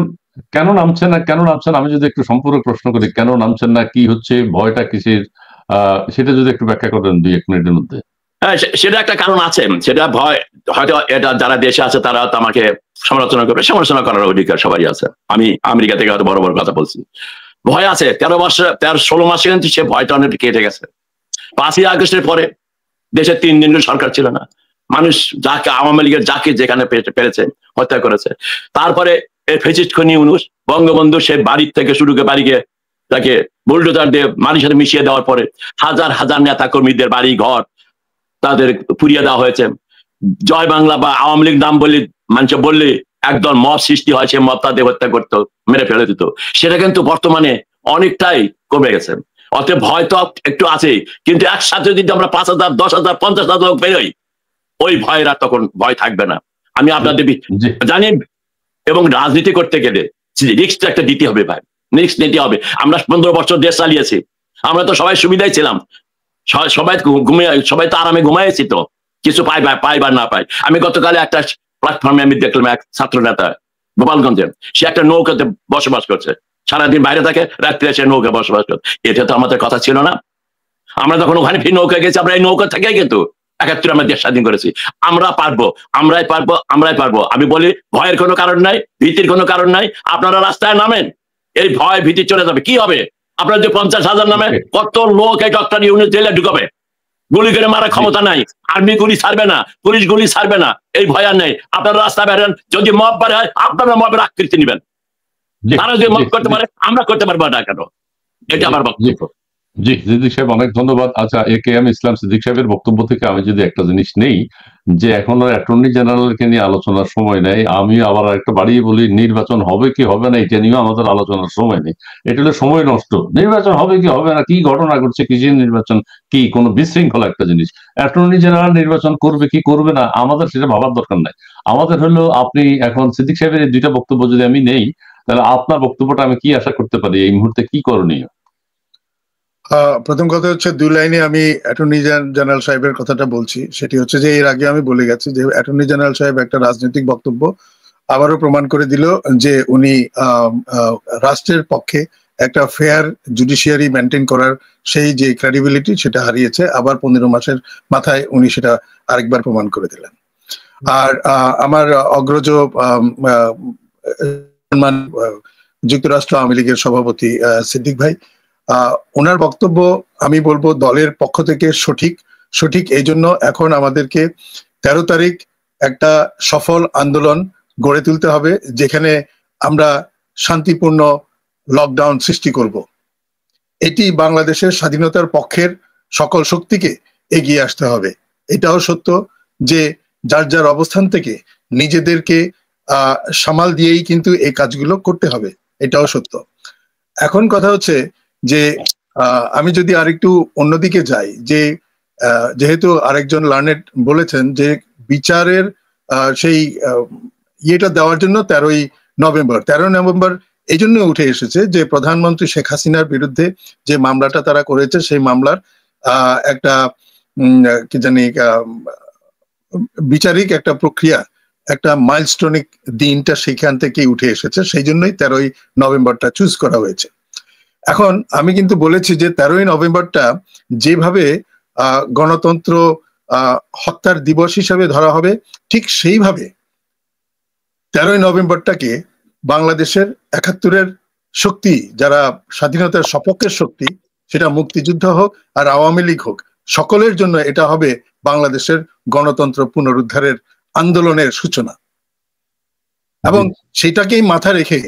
কেন নামছেন না? আমি যদি একটু সম্পূর্ণ প্রশ্ন করি, কেন নামছেন না, কি হচ্ছে, ভয়টা কিসের, সেটা যদি একটু ব্যাখ্যা করেন 2-1 মিনিটের মধ্যে। হ্যাঁ, সেটা একটা কারণ আছে, সেটা ভয়। হয়তো এটা যারা দেশে আছে তারা তো আমাকে সমালোচনা করবে, সমালোচনা করার অধিকার সবারই আছে। আমি আমেরিকা থেকে হয়তো বড় বড় কথা বলছি, ভয় আছে। 16 মাসে কিন্তু সে ভয়টা অনেক কেটে গেছে। 5ই আগস্টের পরে দেশে 3 দিন সরকার ছিল না, মানুষ যাকে আওয়ামী লীগের যাকে যেখানে পেরেছে হত্যা করেছে। তারপরে এই ফেসিস্ট খনি ইউনূস বঙ্গবন্ধু সে বাড়ির থেকে শুরু করে বাড়ি গিয়ে তাকে বুলডোজার দিয়ে মাটির সাথে মিশিয়ে দেওয়ার পরে হাজার হাজার নেতা কর্মীদের বাড়ি ঘর তাদের পুড়িয়ে দেওয়া হয়েছে। জয় বাংলা বা আওয়ামী লীগ নাম বললে মানুষ বললে একদল মব সৃষ্টি হয়, সে মব তাদের হত্যা করতো, মেরে ফেলে দিত। সেটা কিন্তু বর্তমানে অনেকটাই কমে গেছে। অতএব ভয় তো একটু আছেই, কিন্তু একসাথে যদি আমরা 5,000, 10,000, 50,000 লোক বেরোই, ওই ভয়ের আর তখন ভয় থাকবে না। আমি আপনাদের জানি, এবং রাজনীতি করতে গেলে রিস্কটা একটা দিতে হবে ভাই, রিস্ক নিতে হবে। আমরা 15 বছর দেশ চালিয়েছি, আমরা তো সবাই সুবিধায় ছিলাম, সবাই তো আরামে ঘুমাইছি, তো কিছু পাই বা না পাই। আমি গতকালে একটা প্ল্যাটফর্মে আমি দেখলাম এক ছাত্র নেতা গোপালগঞ্জের, সে একটা নৌকাতে বসবাস করছে, সারাদিন বাইরে থাকে, রাত্রে সে নৌকা বসবাস করছে। এটা তো আমাদের কথা ছিল না। আমরা যখন ওখানে ফির নৌকা গেছি, আমরা এই নৌকা থেকেই কিন্তু 71 আমরা দেশ স্বাধীন করেছি। আমরাই পারবো। আমি বলি, ভয়ের কোনো কারণ নাই, ভীতির কোনো কারণ নাই। আপনারা রাস্তায় নামেন, এই ভয় ভীতি চলে যাবে। কি হবে? আপনার যে 50,000 নামে কত লোক এই ডক্টর ইউনূস জেলে ঢুকাবে? গুলি করে মারার ক্ষমতা নাই, আর্মি গুলি ছাড়বে না, পুলিশ গুলি ছাড়বে না, এই ভয় আর নেই। আপনারা রাস্তা বেরেন, যদি মব বের হয় আপনারা মবের আকৃতি নেবেন। তারা যদি মব করতে পারে, আমরা করতে পারবো না কেন? এটা আমার বক্তব্য। জি সিদ্দিক সাহেব, অনেক ধন্যবাদ। আচ্ছা, AKM ইসলাম সিদ্দিক সাহেবের বক্তব্য থেকে আমি যদি একটা জিনিস নেই, যে এখন অ্যাটর্নি জেনারেলকে নিয়ে আলোচনার সময় নেই। আমি আবার একটা বাড়িয়ে বলি, নির্বাচন হবে কি হবে না এটা নিয়েও আমাদের আলোচনার সময় নেই। এটা হলো সময় নষ্ট। নির্বাচন হবে কি হবে না, কি ঘটনা ঘটছে, কিসের নির্বাচন, কি কোনো বিশৃঙ্খলা একটা জিনিস। অ্যাটর্নি জেনারেল নির্বাচন করবে কি করবে না, আমাদের সেটা ভাবার দরকার নাই। আমাদের হলো, আপনি এখন সিদ্দিক সাহেবের এই 2টা বক্তব্য যদি আমি নেই, তাহলে আপনার বক্তব্যটা আমি কি আশা করতে পারি এই মুহূর্তে, কি করণীয়? প্রথম কথা হচ্ছে, 2 লাইনে আমি অ্যাটর্নি জেনারেল সাহেবের কথাটা বলছি। সেটি হচ্ছে যে, এর আগে আমি বলে গেছি যে অ্যাটর্নি জেনারেল সাহেব একটা রাজনৈতিক বক্তব্য আবারও প্রমাণ করে দিল যে উনি রাষ্ট্রের পক্ষে একটা ফেয়ার জুডিশিয়ারি মেনটেন করার সেই যে ক্রেডিবিলিটি সেটা হারিয়েছে। আবার 15 মাসের মাথায় উনি সেটা আরেকবার প্রমাণ করে দিলেন। আর আমার অগ্রজ যুক্তরাষ্ট্র আওয়ামী লীগের সভাপতি সিদ্দিক ভাই, ওনার বক্তব্য আমি বলবো দলের পক্ষ থেকে সঠিক এই জন্য এখন আমাদেরকে 13 তারিখ একটা সফল আন্দোলন গড়ে তুলতে হবে, যেখানে আমরা শান্তিপূর্ণ লকডাউন সৃষ্টি করব। এটি বাংলাদেশের স্বাধীনতার পক্ষের সকল শক্তিকে এগিয়ে আসতে হবে। এটাও সত্য যে যার যার অবস্থান থেকে নিজেদেরকে সামাল দিয়েই কিন্তু এই কাজগুলো করতে হবে, এটাও সত্য। এখন কথা হচ্ছে যে আমি যদি আরেকটু অন্যদিকে যাই, যে যেহেতু আরেকজন লার্নেড বলেছেন যে বিচারের সেই ইয়েটা দেওয়ার জন্য 13ই নভেম্বর এই জন্য উঠে এসেছে যে প্রধানমন্ত্রী শেখ হাসিনার বিরুদ্ধে যে মামলাটা তারা করেছে সেই মামলার একটা কি জানি বিচারিক একটা প্রক্রিয়া, একটা মাইলস্টোনিক দিনটা সেখান থেকেই উঠে এসেছে, সেই জন্যই 13ই নভেম্বরটা চুজ করা হয়েছে। এখন আমি কিন্তু বলেছি যে 13ই নভেম্বরটা যেভাবে গণতন্ত্র হত্যার দিবস হিসাবে ধরা হবে, ঠিক সেইভাবে 13ই নভেম্বরটাকে বাংলাদেশের 71-এর শক্তি, যারা স্বাধীনতার সপক্ষের শক্তি, সেটা মুক্তিযুদ্ধ হোক আর আওয়ামী লীগ হোক, সকলের জন্য এটা হবে বাংলাদেশের গণতন্ত্র পুনরুদ্ধারের আন্দোলনের সূচনা। এবং সেটাকেই মাথা রেখে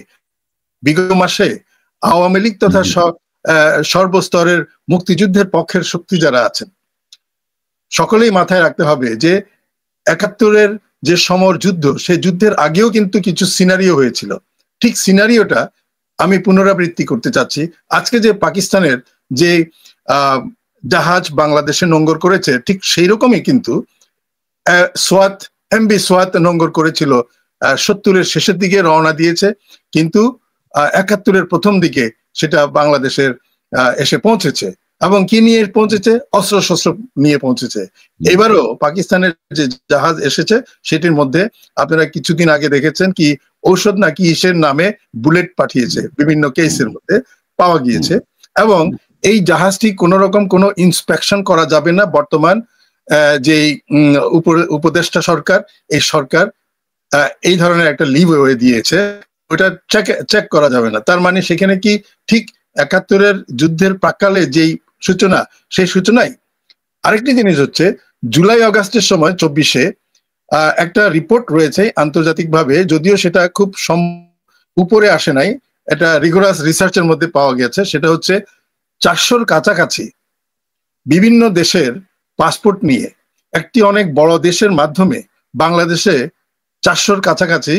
বিগত মাসে আওয়ামী লীগ তথা সর্বস্তরের মুক্তিযুদ্ধের পক্ষের শক্তি যারা আছেন সকলেই মাথায় রাখতে হবে যে 71-এর যে সমর যুদ্ধ, সেই যুদ্ধের আগেও কিন্তু কিছু সিনারিও হয়েছিল। ঠিক সিনারিওটা আমি পুনরাবৃত্তি করতে চাচ্ছি। আজকে যে পাকিস্তানের যে জাহাজ বাংলাদেশে নোঙ্গর করেছে, ঠিক সেই রকমই কিন্তু এমবি সোয়াত নোঙ্গর করেছিল 70-এর শেষের দিকে রওনা দিয়েছে, কিন্তু 71-এর প্রথম দিকে সেটা বাংলাদেশের এসে পৌঁছেছে। এবং কি নিয়ে পৌঁছেছে? অস্ত্র নিয়ে পৌঁছেছে। এবারও পাকিস্তানের যে জাহাজ এসেছে সেটির মধ্যে আপনারা কিছুদিন আগে দেখেছেন কি ঔষধ নাকি ইসের নামে বুলেট পাঠিয়েছে, বিভিন্ন কেসের মধ্যে পাওয়া গিয়েছে। এবং এই জাহাজটি কোন রকম কোনো ইন্সপেকশন করা যাবে না। বর্তমান যে উপদেষ্টা সরকার, এই সরকার এই ধরনের একটা লিভওয়ে দিয়েছে, ওটা চেক করা যাবে না। তার মানে সেখানে কি ঠিক 71-এর যুদ্ধের প্রাক্কালে যেই সূচনা, সেই সূচনাই। আরেকটি জিনিস হচ্ছে জুলাই আগস্টের সময় 24-এ একটা রিপোর্ট রয়েছে আন্তর্জাতিকভাবে, যদিও সেটা খুব উপরে আসে নাই, এটা রিগোরাস রিসার্চের মধ্যে পাওয়া গেছে। সেটা হচ্ছে 400-র কাছাকাছি বিভিন্ন দেশের পাসপোর্ট নিয়ে একটি অনেক বড় দেশের মাধ্যমে বাংলাদেশে 400-র কাছাকাছি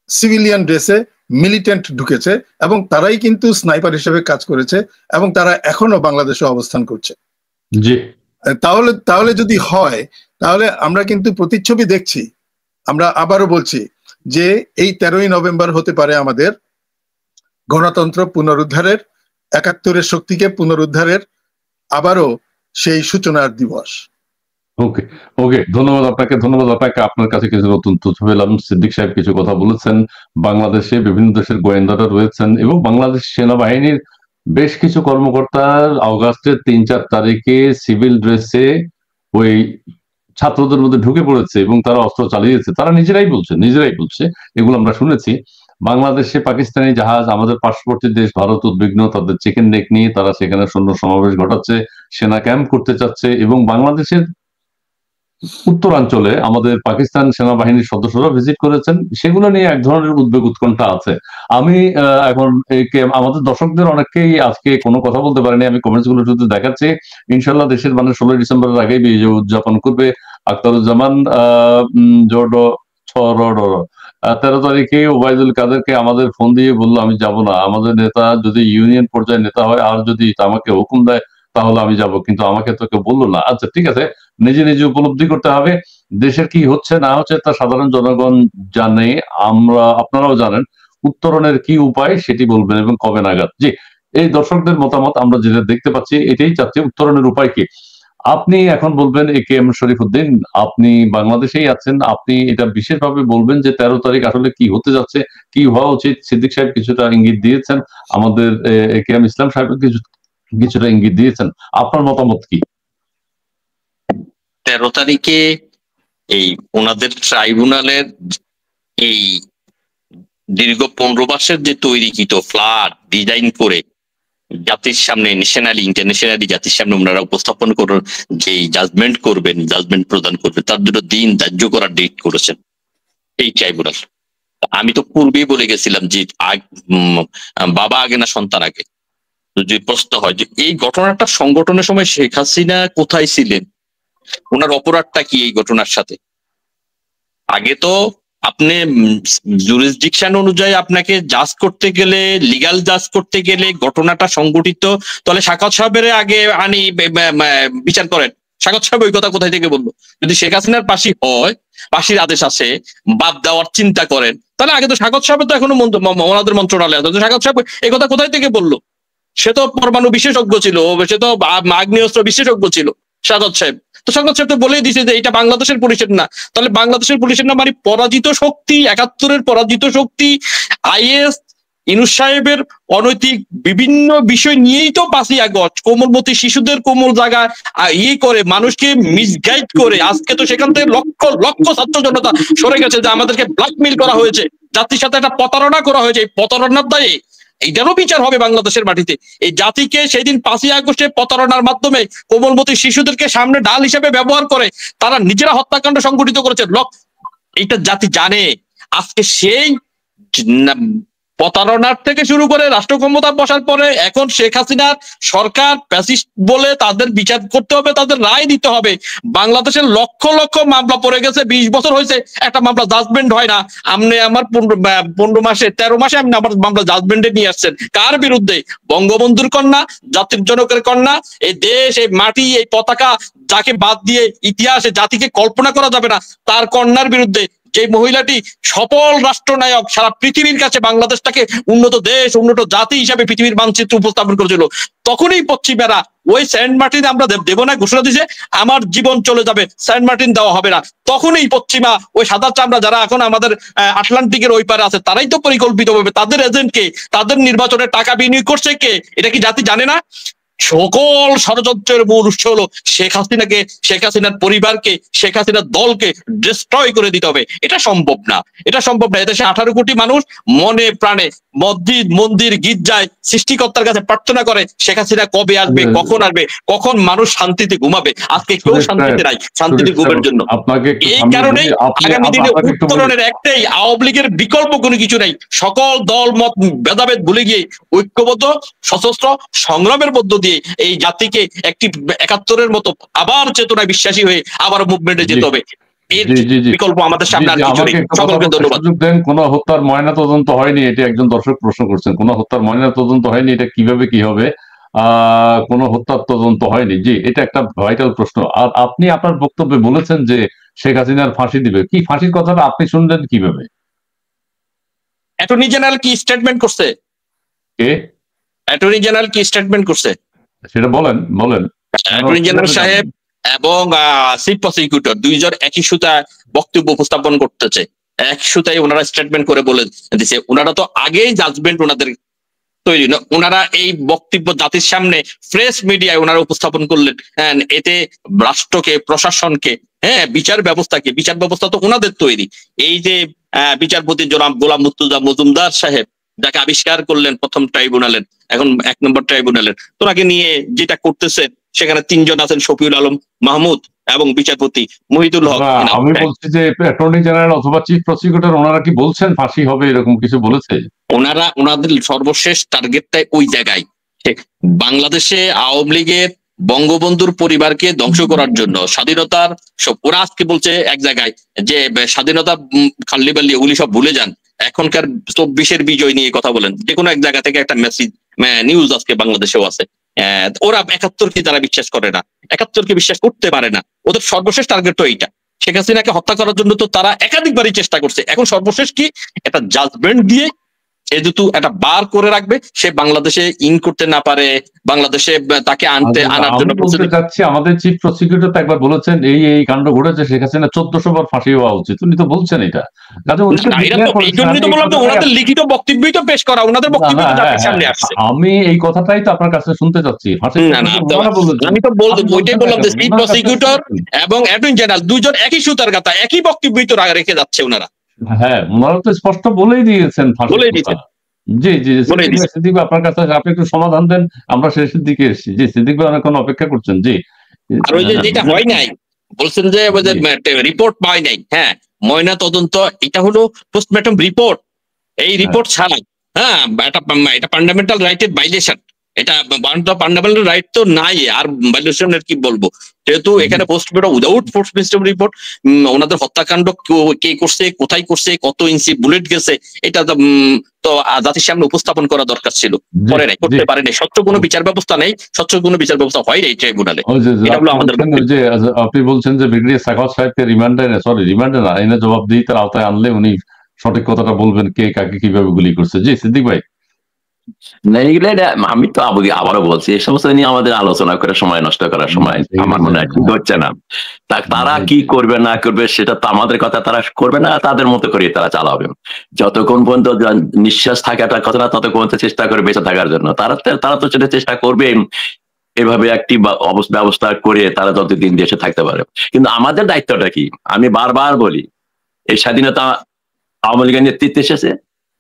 সিভিলিয়ান ড্রেসে মিলিটেন্ট ঢুকেছে, এবং তারাই কিন্তু স্নাইপার হিসেবে কাজ করেছে, এবং তারা এখনো বাংলাদেশে অবস্থান করছে। জি, তাহলে যদি হয়, তাহলে আমরা কিন্তু প্রতিচ্ছবি দেখছি। আমরা আবারও বলছি যে এই 13ই নভেম্বর হতে পারে আমাদের গণতন্ত্র পুনরুদ্ধারের, 71-এর শক্তিকে পুনরুদ্ধারের আবারও সেই সূচনার দিবস। ওকে ওকে, ধন্যবাদ আপনাকে। আপনার কাছে কিছু নতুন তথ্য পেলাম। সিদ্দিক সাহেব কিছু কথা বলেছেন। বাংলাদেশে বিভিন্ন দেশের গোয়েন্দারা রয়েছেন এবং বাংলাদেশ সেনাবাহিনীর বেশ কিছু কর্মকর্তা অগাস্টের 3-4 তারিখে সিভিল ড্রেসে ওই ছাত্রদের মধ্যে ঢুকে পড়েছে এবং তারা অস্ত্র চালিয়েছে। তারা নিজেরাই বলছে, এগুলো আমরা শুনেছি। বাংলাদেশে পাকিস্তানি জাহাজ, আমাদের পার্শ্ববর্তী দেশ ভারত উদ্বিগ্ন তাদের চিকেন নেক নিয়ে, তারা সেখানে সৈন্য সমাবেশ ঘটাচ্ছে, সেনা ক্যাম্প করতে চাচ্ছে, এবং বাংলাদেশের উত্তরাঞ্চলে আমাদের পাকিস্তান সেনাবাহিনীর সদস্যরা ভিজিট করেছেন। সেগুলো নিয়ে এক ধরনের উদ্বেগ উৎকণ্ঠা আছে। আমি এখন আমাদের দর্শকদের অনেকেই আজকে কোনো কথা বলতে পারেনি, আমি কমেন্টস গুলো শুধু দেখাচ্ছি। ইনশাল্লাহ দেশের মানুষ 16 ডিসেম্বরের আগেই বিজয় উদযাপন করবে। আখতারুজ্জামান 13 তারিখে ওবায়দুল কাদেরকে আমাদের ফোন দিয়ে বললো আমি যাব না, আমাদের নেতা যদি ইউনিয়ন পর্যায়ে নেতা হয় আর যদি আমাকে হুকুম দেয় তাহলে আমি যাব, কিন্তু আমাকে তো কেউ বললো না। আচ্ছা ঠিক আছে, নিজে নিজে উপলব্ধি করতে হবে দেশের কি হচ্ছে না হচ্ছে, তা সাধারণ জনগণ জানে, আপনারাও জানেন। উত্তরণের কি উপায় সেটি বলবেন এবং কবে নাগাদ। জি, এই দর্শকদের মতামত আমরা যেটা দেখতে পাচ্ছি এটাই চাচ্ছি, উত্তরণের উপায় কি। আপনি এখন বলবেন AKM শরীফুদ্দিন, আপনি বাংলাদেশেই আছেন, আপনি এটা বিশেষভাবে বলবেন যে 13 তারিখ আসলে কি হতে যাচ্ছে, কি হওয়া উচিত। সিদ্দিক সাহেব কিছুটা ইঙ্গিত দিয়েছেন, আমাদের AKM ইসলাম সাহেব কিছুটা ইঙ্গিত দিয়েছেন। আপনার মতামত কি? 13 তারিখে এই ওনাদের ট্রাইব্যুনালের এই দীর্ঘ 15 মাসের যে তৈরিকৃত ফ্ল্যাট ডিজাইন করে জাতির সামনে ন্যাশনালি ইন্টারন্যাশনালি জাতির সামনে ওনারা উপস্থাপন করার যে জাজমেন্ট করবেন, জাজমেন্ট প্রদান করবেন, তার জন্য দিন ধার্য করার ডেট করেছেন এই ট্রাইব্যুনাল। আমি তো পূর্বেই বলে গেছিলাম যে বাবা আগে না সন্তান আগে। যদি প্রশ্ন হয় যে এই ঘটনাটা সংগঠনের সময় শেখ হাসিনা কোথায় ছিলেন, ওনার অপরাধটা কি এই ঘটনার সাথে? আগে তো আপনি জুরিসডিকশন অনুযায়ী আপনাকে জাজ করতে গেলে, লিগ্যাল জাজ করতে গেলে ঘটনাটা সংগঠিত, তাহলে সাকাত সাহেবের আগে আনি বিচার করেন। সাকাত সাহেব ওই কথা কোথায় থেকে বললো? যদি শেখ হাসিনার ফাঁসি হয়, ফাঁসির আদেশ আছে, বাদ দেওয়ার চিন্তা করেন, তাহলে আগে তো সাকাত সাহেব তো এখনো ওনাদের মন্ত্রণালয় আছে, সাকাত সাহেব এই কথা কোথায় থেকে বললো? সে তো পরমাণু বিশেষজ্ঞ ছিল, সে তো আগ্নেয়াস্ত্র বিশেষজ্ঞ ছিল সাকাত সাহেব। তো সাকাত সাহেব তো বলেই দিছে যে এটা বাংলাদেশের পুলিশের না। তাহলে বাংলাদেশের পুলিশের না মানে পরাজিত শক্তি, 71-এর পরাজিত শক্তি, IS ইনুস সাহেবের অনৈতিক বিভিন্ন বিষয় নিয়েই তো 5ই আগস্ট কোমলমতি শিশুদের কোমল জায়গা ইয়ে করে মানুষকে মিসগাইড করে আজকে তো সেখান থেকে লক্ষ লক্ষ ছাত্র জনতা সরে গেছে, যে আমাদেরকে ব্ল্যাকমেইল করা হয়েছে, জাতির সাথে একটা প্রতারণা করা হয়েছে। এই প্রতারণার দায়ে এইটারও বিচার হবে বাংলাদেশের মাটিতে। এই জাতিকে সেই দিন 5ই আগস্টে প্রতারণার মাধ্যমে কোমলমতি শিশুদেরকে সামনে ডাল হিসেবে ব্যবহার করে তারা নিজেরা হত্যাকাণ্ড সংঘটিত করেছে। এইটা জাতি জানে। আজকে সেই প্রতারণার থেকে শুরু করে রাষ্ট্র ক্ষমতা বসার পরে এখন শেখ হাসিনার সরকার ফ্যাসিস্ট বলে তাদের বিচার করতে হবে, তাদের রায় দিতে হবে। বাংলাদেশের লক্ষ লক্ষ মামলা পড়ে গেছে, 20 বছর হয়েছে একটা মামলা জাজমেন্ট হয় না। আপনি আমার 15 মাসে 13 মাসে আপনি আমার মামলা জাজমেন্টে নিয়ে আসছেন কার বিরুদ্ধে? বঙ্গবন্ধুর কন্যা, জাতির জনকের কন্যা, এই দেশ, এই মাটি, এই পতাকা যাকে বাদ দিয়ে ইতিহাসে জাতিকে কল্পনা করা যাবে না, তার কন্যার বিরুদ্ধে যে মহিলাটি সফল রাষ্ট্রনায়ক, সারা পৃথিবীর কাছে বাংলাদেশটাকে উন্নত দেশ, উন্নত জাতি হিসাবে পৃথিবীর মানচিত্র উপস্থাপন করেছিল, তখনই পশ্চিমেরা ওই সেন্ট মার্টিন আমরা দেব না ঘোষণা দিয়েছে, আমার জীবন চলে যাবে, সেন্ট মার্টিন দেওয়া হবে না। তখনই পশ্চিমা ওই সাদা চামড়া যারা এখন আমাদের আটলান্টিকের ওই পারে আছে, তারাই তো পরিকল্পিতভাবে তাদের এজেন্টকে, তাদের নির্বাচনে টাকা বিনিয়োগ করছে কে? এটা কি জাতি জানে না? সকল ষড়যন্ত্রের মূল উৎস হলো শেখ হাসিনাকে, শেখ হাসিনার পরিবারকে, শেখ হাসিনার দলকে ডিস্ট্রয় করে দিতে হবে। এটা সম্ভব না, এটা সম্ভব না। এদেশে 18 কোটি মানুষ মনে প্রাণে মসজিদ মন্দির গির্জায় সৃষ্টিকর্তার কাছে প্রার্থনা করে শেখ হাসিনা কবে আসবে, কখন আসবে, কখন মানুষ শান্তিতে ঘুমাবে। আজকে কেউ শান্তিতে নাই, শান্তিতে ঘুমের জন্য। এই কারণেই আগামী দিনে উত্তরণের একটাই, আওয়ামী লীগের বিকল্প কোনো কিছু নাই। সকল দল মত ভেদাভেদ ভুলে গিয়ে ঐক্যবদ্ধ সশস্ত্র সংগ্রামের মধ্য দিয়ে এই জাতিকে একটি 71-এর মতো আবার চেতনায় বিশ্বাসী হয়ে আবার মুভমেন্টে যেতে হবে। এর বিকল্প আমাদের সামনে আর কিছু নেই। সকলকে ধন্যবাদ। কোন হত্যার ময়না তদন্ত হয়নি, এটা একজন দর্শক প্রশ্ন করছেন। কোন হত্যার ময়না তদন্ত হয়নি, এটা কিভাবে কি হবে? কোন হত্যার তদন্ত হয়নি, জি, এটা একটা ভাইটাল প্রশ্ন। আর আপনি আপনার বক্তব্যে বলেছেন যে শেখ হাসিনার ফাঁসি দিবে, কি ফাঁসির কথাটা আপনি শুনলেন কিভাবে? অ্যাটর্নি জেনারেল কি স্টেটমেন্ট করছে? কে অ্যাটর্নি জেনারেল কি স্টেটমেন্ট করছে সেটা বলেন। অ্যাটর্নি জেনারেল সাহেব এবং চিফ প্রসিকিউটর দুইজন একই সুতায় বক্তব্য উপস্থাপন করতেছে, এক সুতায় ওনারা স্টেটমেন্ট করে বলে দিছে। ওনারা তো আগেই জাজমেন্ট ওনাদের তৈরি না, ওনারা এই বক্তব্য জাতির সামনে ফ্রেশ মিডিয়ায় ওনারা উপস্থাপন করলেন। এতে রাষ্ট্রকে, প্রশাসনকে, বিচার ব্যবস্থা তো ওনাদের তৈরি। এই যে বিচারপতি জনাব গোলাম মুর্তুজা মজুমদার সাহেব যাকে আবিষ্কার করলেন প্রথম ট্রাইব্যুনালের, এখন 1 নম্বর ট্রাইব্যুনালের, তোনাকে নিয়ে যেটা করতেছে সেখানে 3 জন আছেন, শফিউল আলম মাহমুদ এবং বিচারপতি মহিদুল হক। আমি বলছি যে অ্যাটর্নি জেনারেল অথবা চিফ প্রসিকিউটর ওনারা কি বলছেন ফাঁসি হবে, এরকম কিছু বলেছে? ওনাদের সর্বশেষ টার্গেটটাই ওই জায়গায়। বাংলাদেশে আওয়ামী লীগের বঙ্গবন্ধুর পরিবারকে ধ্বংস করার জন্য, স্বাধীনতার সব ওরা আজকে বলছে এক জায়গায় যে স্বাধীনতা খাল্লি বাল্লি ওগুলি সব ভুলে যান, এখনকার 24-এর বিজয় নিয়ে কথা বলেন। যে কোনো এক জায়গা থেকে একটা মেসেজ নিউজ আজকে বাংলাদেশেও আছে। ওরা 71-কে তারা বিশ্বাস করে না, 71-কে বিশ্বাস করতে পারে না। ওদের সর্বশেষ টার্গেট তো এইটা। শেখ হাসিনাকে হত্যা করার জন্য তো তারা একাধিকবারই চেষ্টা করছে। এখন সর্বশেষ কি? একটা জাজমেন্ট দিয়ে যেহেতু একটা বার করে রাখবে, সে বাংলাদেশে ইন করতে না পারে, বাংলাদেশে তাকে আনার জন্য বলতে চাচ্ছি, আমাদের চিফ প্রসিকিউটর তো একবার বলেছেন এই কাণ্ড ঘটেছে, শেখ হাসিনা 1400 বার ফাঁসি হওয়া উচিত। উনি তো বলছেন এটা। ওনাদের লিখিত বক্তব্যই তো পেশ করা, ওনাদের বক্তব্য সামনে আসছে। আমি এই কথাটাই তো আপনার কাছে শুনতে চাচ্ছি। আমি তো ওইটাই বললাম যে চিফ প্রসিকিউটর এবং অ্যাটর্নি জেনারেল দুইজন একই সুতার গাথা, একই বক্তব্যই তো রেখে যাচ্ছে ওনারা। হ্যাঁ, ওনারা তো স্পষ্ট বলেই দিয়েছেন। জি জি, সিদ্দিক ভাই আপনার কাছে, আপনি একটু সমাধান দেন, আমরা শেষের দিকে এসেছি। জি, সিদ্দিক ভাই অনেকক্ষণ অপেক্ষা করছেন। জি, আর ওই যে যেটা হয় নাই বলছেন যে রিপোর্ট পাই নাই, হ্যাঁ, ময়না তদন্ত, এটা হলো পোস্টমর্টম রিপোর্ট। এই রিপোর্ট ছাড়া এটা ফান্ডামেন্টাল রাইটের ভাইলেশন, এটা ফান্ডামেন্টাল রাইট তো নাই, আর ভাইলেশনের কি বলবো। যেহেতু এখানে পোস্টমর্টম উইদাউট পোস্টমর্টম রিপোর্ট, ওনাদের হত্যাকাণ্ড কে করছে, কোথায় করছে, কত ইঞ্চি বুলেট গেছে, এটা তো জাতির সামনে উপস্থাপন করা দরকার ছিল, করে নাই, করতে পারে নাই। স্বচ্ছ কোনো বিচার ব্যবস্থা নেই, স্বচ্ছ কোনো বিচার ব্যবস্থা হয় নাই ট্রাইব্যুনালে। এটা হলো আমাদের। আপনি বলছেন যে ব্রিগেডিয়ার সাখাওয়াত সাহেবকে রিমান্ডে না এনে জবাবদিহিতার আওতায় আনলে উনি সঠিক কথাটা বলবেন, কে কাকে কিভাবে গুলি করছে। জি, সিদ্দিক ভাই। আমি তো আবারও বলছি, এই সমস্ত নিয়ে আমাদের আলোচনা করে সময় নষ্ট করার সময় আমার মনে হয় হচ্ছে না। তারা কি করবে না করবে সেটা তো আমাদের কথা, তারা করবে না, তাদের মতো করে তারা চালাবে। যতক্ষণ পর্যন্ত নিঃশ্বাস থাকে একটা কথা না, ততক্ষণ পর্যন্ত চেষ্টা করে বেঁচে থাকার জন্য তারা তো সেটা চেষ্টা করবে, এভাবে একটি ব্যবস্থা করে তারা যতদিন দেশে থাকতে পারে। কিন্তু আমাদের দায়িত্বটা কি? আমি বারবার বলি, এই স্বাধীনতা আওয়ামী লীগের নেতৃত্বে এসেছে,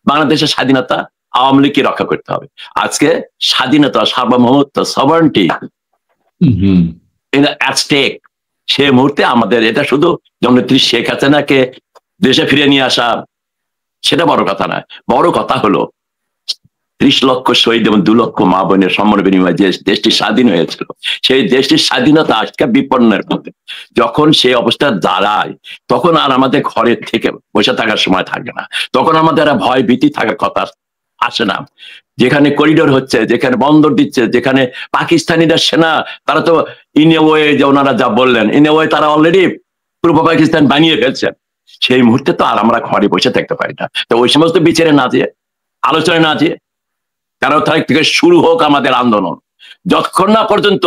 বাংলাদেশের স্বাধীনতা আওয়ামী লীগকে রক্ষা করতে হবে। আজকে স্বাধীনতা, সার্বভৌমত্ব, সভারেন্টি অ্যাট স্টেক। সে মুহূর্তে আমাদের এটা শুধু জননেত্রী শেখ হাসিনাকে দেশে ফিরে নিয়ে আসা, সেটা বড় কথা না। বড় কথা হলো 30 লক্ষ শহীদ এবং 2 লক্ষ মা বোনের সম্মান বিনিময়ে যে দেশটি স্বাধীন হয়েছিল, সেই দেশটির স্বাধীনতা আজকে বিপন্নের মধ্যে। যখন সেই অবস্থা দাঁড়ায়, তখন আর আমাদের ঘরের থেকে বসে থাকার সময় থাকে না, তখন আমাদের আর ভয় ভীতি থাকার কথা আসে না। যেখানে করিডোর হচ্ছে, যেখানে বন্দর দিচ্ছে, যেখানে পাকিস্তানিরা সেনা, তারা তো ইনওয়ে, যে ওনারা যা বললেন, ইনওয়ে তারা অলরেডি পূর্ব পাকিস্তান বানিয়ে ফেলছেন। সেই মুহূর্তে তো আর আমরা ঘরে বসে থাকতে পারি না। তো ওই সমস্ত বিচারে না যেয়ে, আলোচনায় না যেয়ে 13 তারিখ থেকে শুরু হোক আমাদের আন্দোলন, যতক্ষণ না পর্যন্ত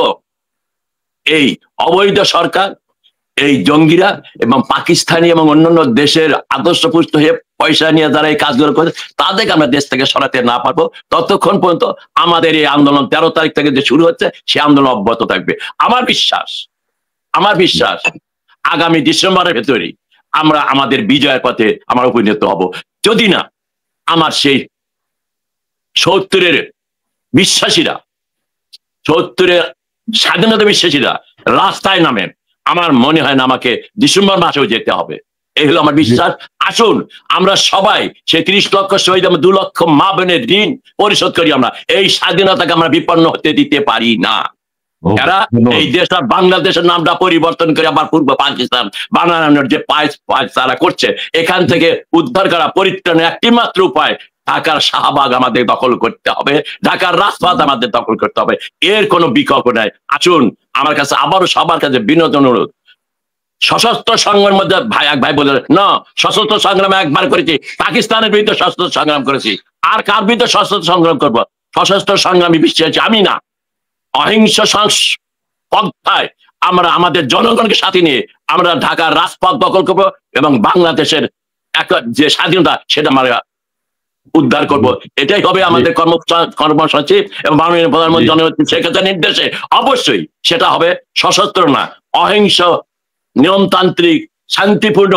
এই অবৈধ সরকার, এই জঙ্গিরা এবং পাকিস্তানি এবং অন্যান্য দেশের আদর্শপুষ্ট হয়ে পয়সা নিয়ে যারা এই কাজগুলো করে, তাদেরকে আমরা দেশ থেকে সরাতে না পারবো, ততক্ষণ পর্যন্ত আমাদের এই আন্দোলন 13 তারিখ থেকে যে শুরু হচ্ছে, সে আন্দোলন অব্যাহত থাকবে। আমার বিশ্বাস আগামী ডিসেম্বরের ভেতরেই আমরা আমাদের বিজয়ের পথে আমরা উপনীত হব, যদি না আমার সেই 70-এর বিশ্বাসীরা, 70-এর স্বাধীনতা বিশ্বাসীরা রাস্তায় নামেন। আমার মনে হয় না আমাকে ডিসেম্বর মাসেও যেতে হবে। এই হলো আমার বিশ্বাস। আসুন আমরা সবাই সেই 30 লক্ষ শহীদ এবং 2 লক্ষ মা বোনের ঋণ পরিশোধ করি। আমরা এই স্বাধীনতাকে আমরা বিপন্ন হতে দিতে পারি না। এরা এই দেশটা বাংলাদেশের নামটা পরিবর্তন করে আবার পূর্ব পাকিস্তান বানানোর যে পায় তারা করছে, এখান থেকে উদ্ধার করা, পরিত্রাণের একটি মাত্র উপায়, ঢাকার শাহবাগ আমাদের দখল করতে হবে, ঢাকার রাজপথ আমাদের দখল করতে হবে, এর কোনো বিকল্প নাই। আসুন, আমার কাছে আবারও সবার কাছে বিনোদন অনুরোধ, সশস্ত্র সংগ্রামের মধ্যে এক ভাই বলে না, সশস্ত্র সংগ্রামে একবার করেছি, পাকিস্তানের বিরুদ্ধে সশস্ত্র সংগ্রাম করেছি, আর কার বিরুদ্ধে সশস্ত্র সংগ্রাম করবো? সশস্ত্র সংগ্রামী বিশ্বাসী আমি না। অহিংস পন্থায় আমরা আমাদের জনগণকে সাথে নিয়ে আমরা ঢাকার রাজপথ দখল করবো এবং বাংলাদেশের যে স্বাধীনতা সেটা আমরা উদ্ধার করব। এটাই হবে আমাদের কর্মসূচি এবং মাননীয় প্রধানমন্ত্রী জননেত্রী শেখ হাসিনার নির্দেশে অবশ্যই সেটা হবে সশস্ত্র না, অহিংস নিয়মতান্ত্রিক শান্তিপূর্ণ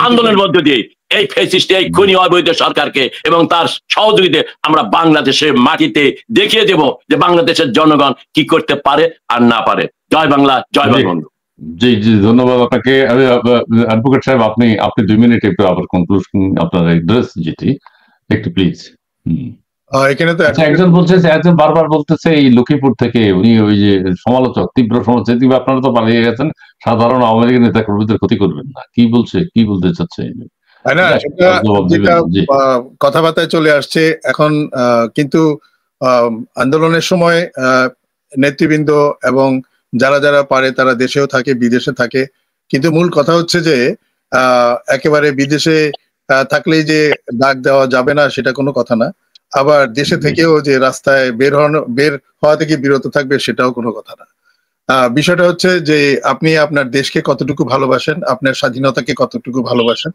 আন্দোলনের মধ্য দিয়ে এই ফ্যাসিস্ট, এই খুনি অবৈধ সরকারকে এবং তার সহযোগীদের আমরা বাংলাদেশের মাটিতে দেখিয়ে দেব যে বাংলাদেশের জনগণ কি করতে পারে আর না পারে। জয় বাংলা, জয় বঙ্গবন্ধু। জি জি, ধন্যবাদ আপনাকে। অ্যাডভোকেট সাহেব, আপনি 2 মিনিট একটু আবার কনক্লুশন আপনার অ্যাড্রেস যেটি একটু প্লিজ। এখানে তো একজন বলছে, একজন বারবার বলতেছে এই লক্ষ্মীপুর থেকে, উনি ওই যে সমালোচক, তীব্র সমালোচক, আপনারা তো পালিয়ে গেছেন, সাধারণ আওয়ামী লীগের নেতা কর্মীদের ক্ষতি করবেন না, কি বলতে চাচ্ছে? না, যেটা কথাবার্তায় চলে আসছে এখন, কিন্তু আন্দোলনের সময় নেতৃবৃন্দ এবং যারা যারা পারে তারা দেশেও থাকে, বিদেশে থাকে, কিন্তু মূল কথা হচ্ছে যে একেবারে বিদেশে থাকলেই যে ডাক দেওয়া যাবে না সেটা কোনো কথা না। আবার দেশে থেকেও যে রাস্তায় বের হওয়া থেকে বিরত থাকবে সেটাও কোনো কথা না। বিষয়টা হচ্ছে যে আপনি আপনার দেশকে কতটুকু ভালোবাসেন, আপনার স্বাধীনতাকে কতটুকু ভালোবাসেন।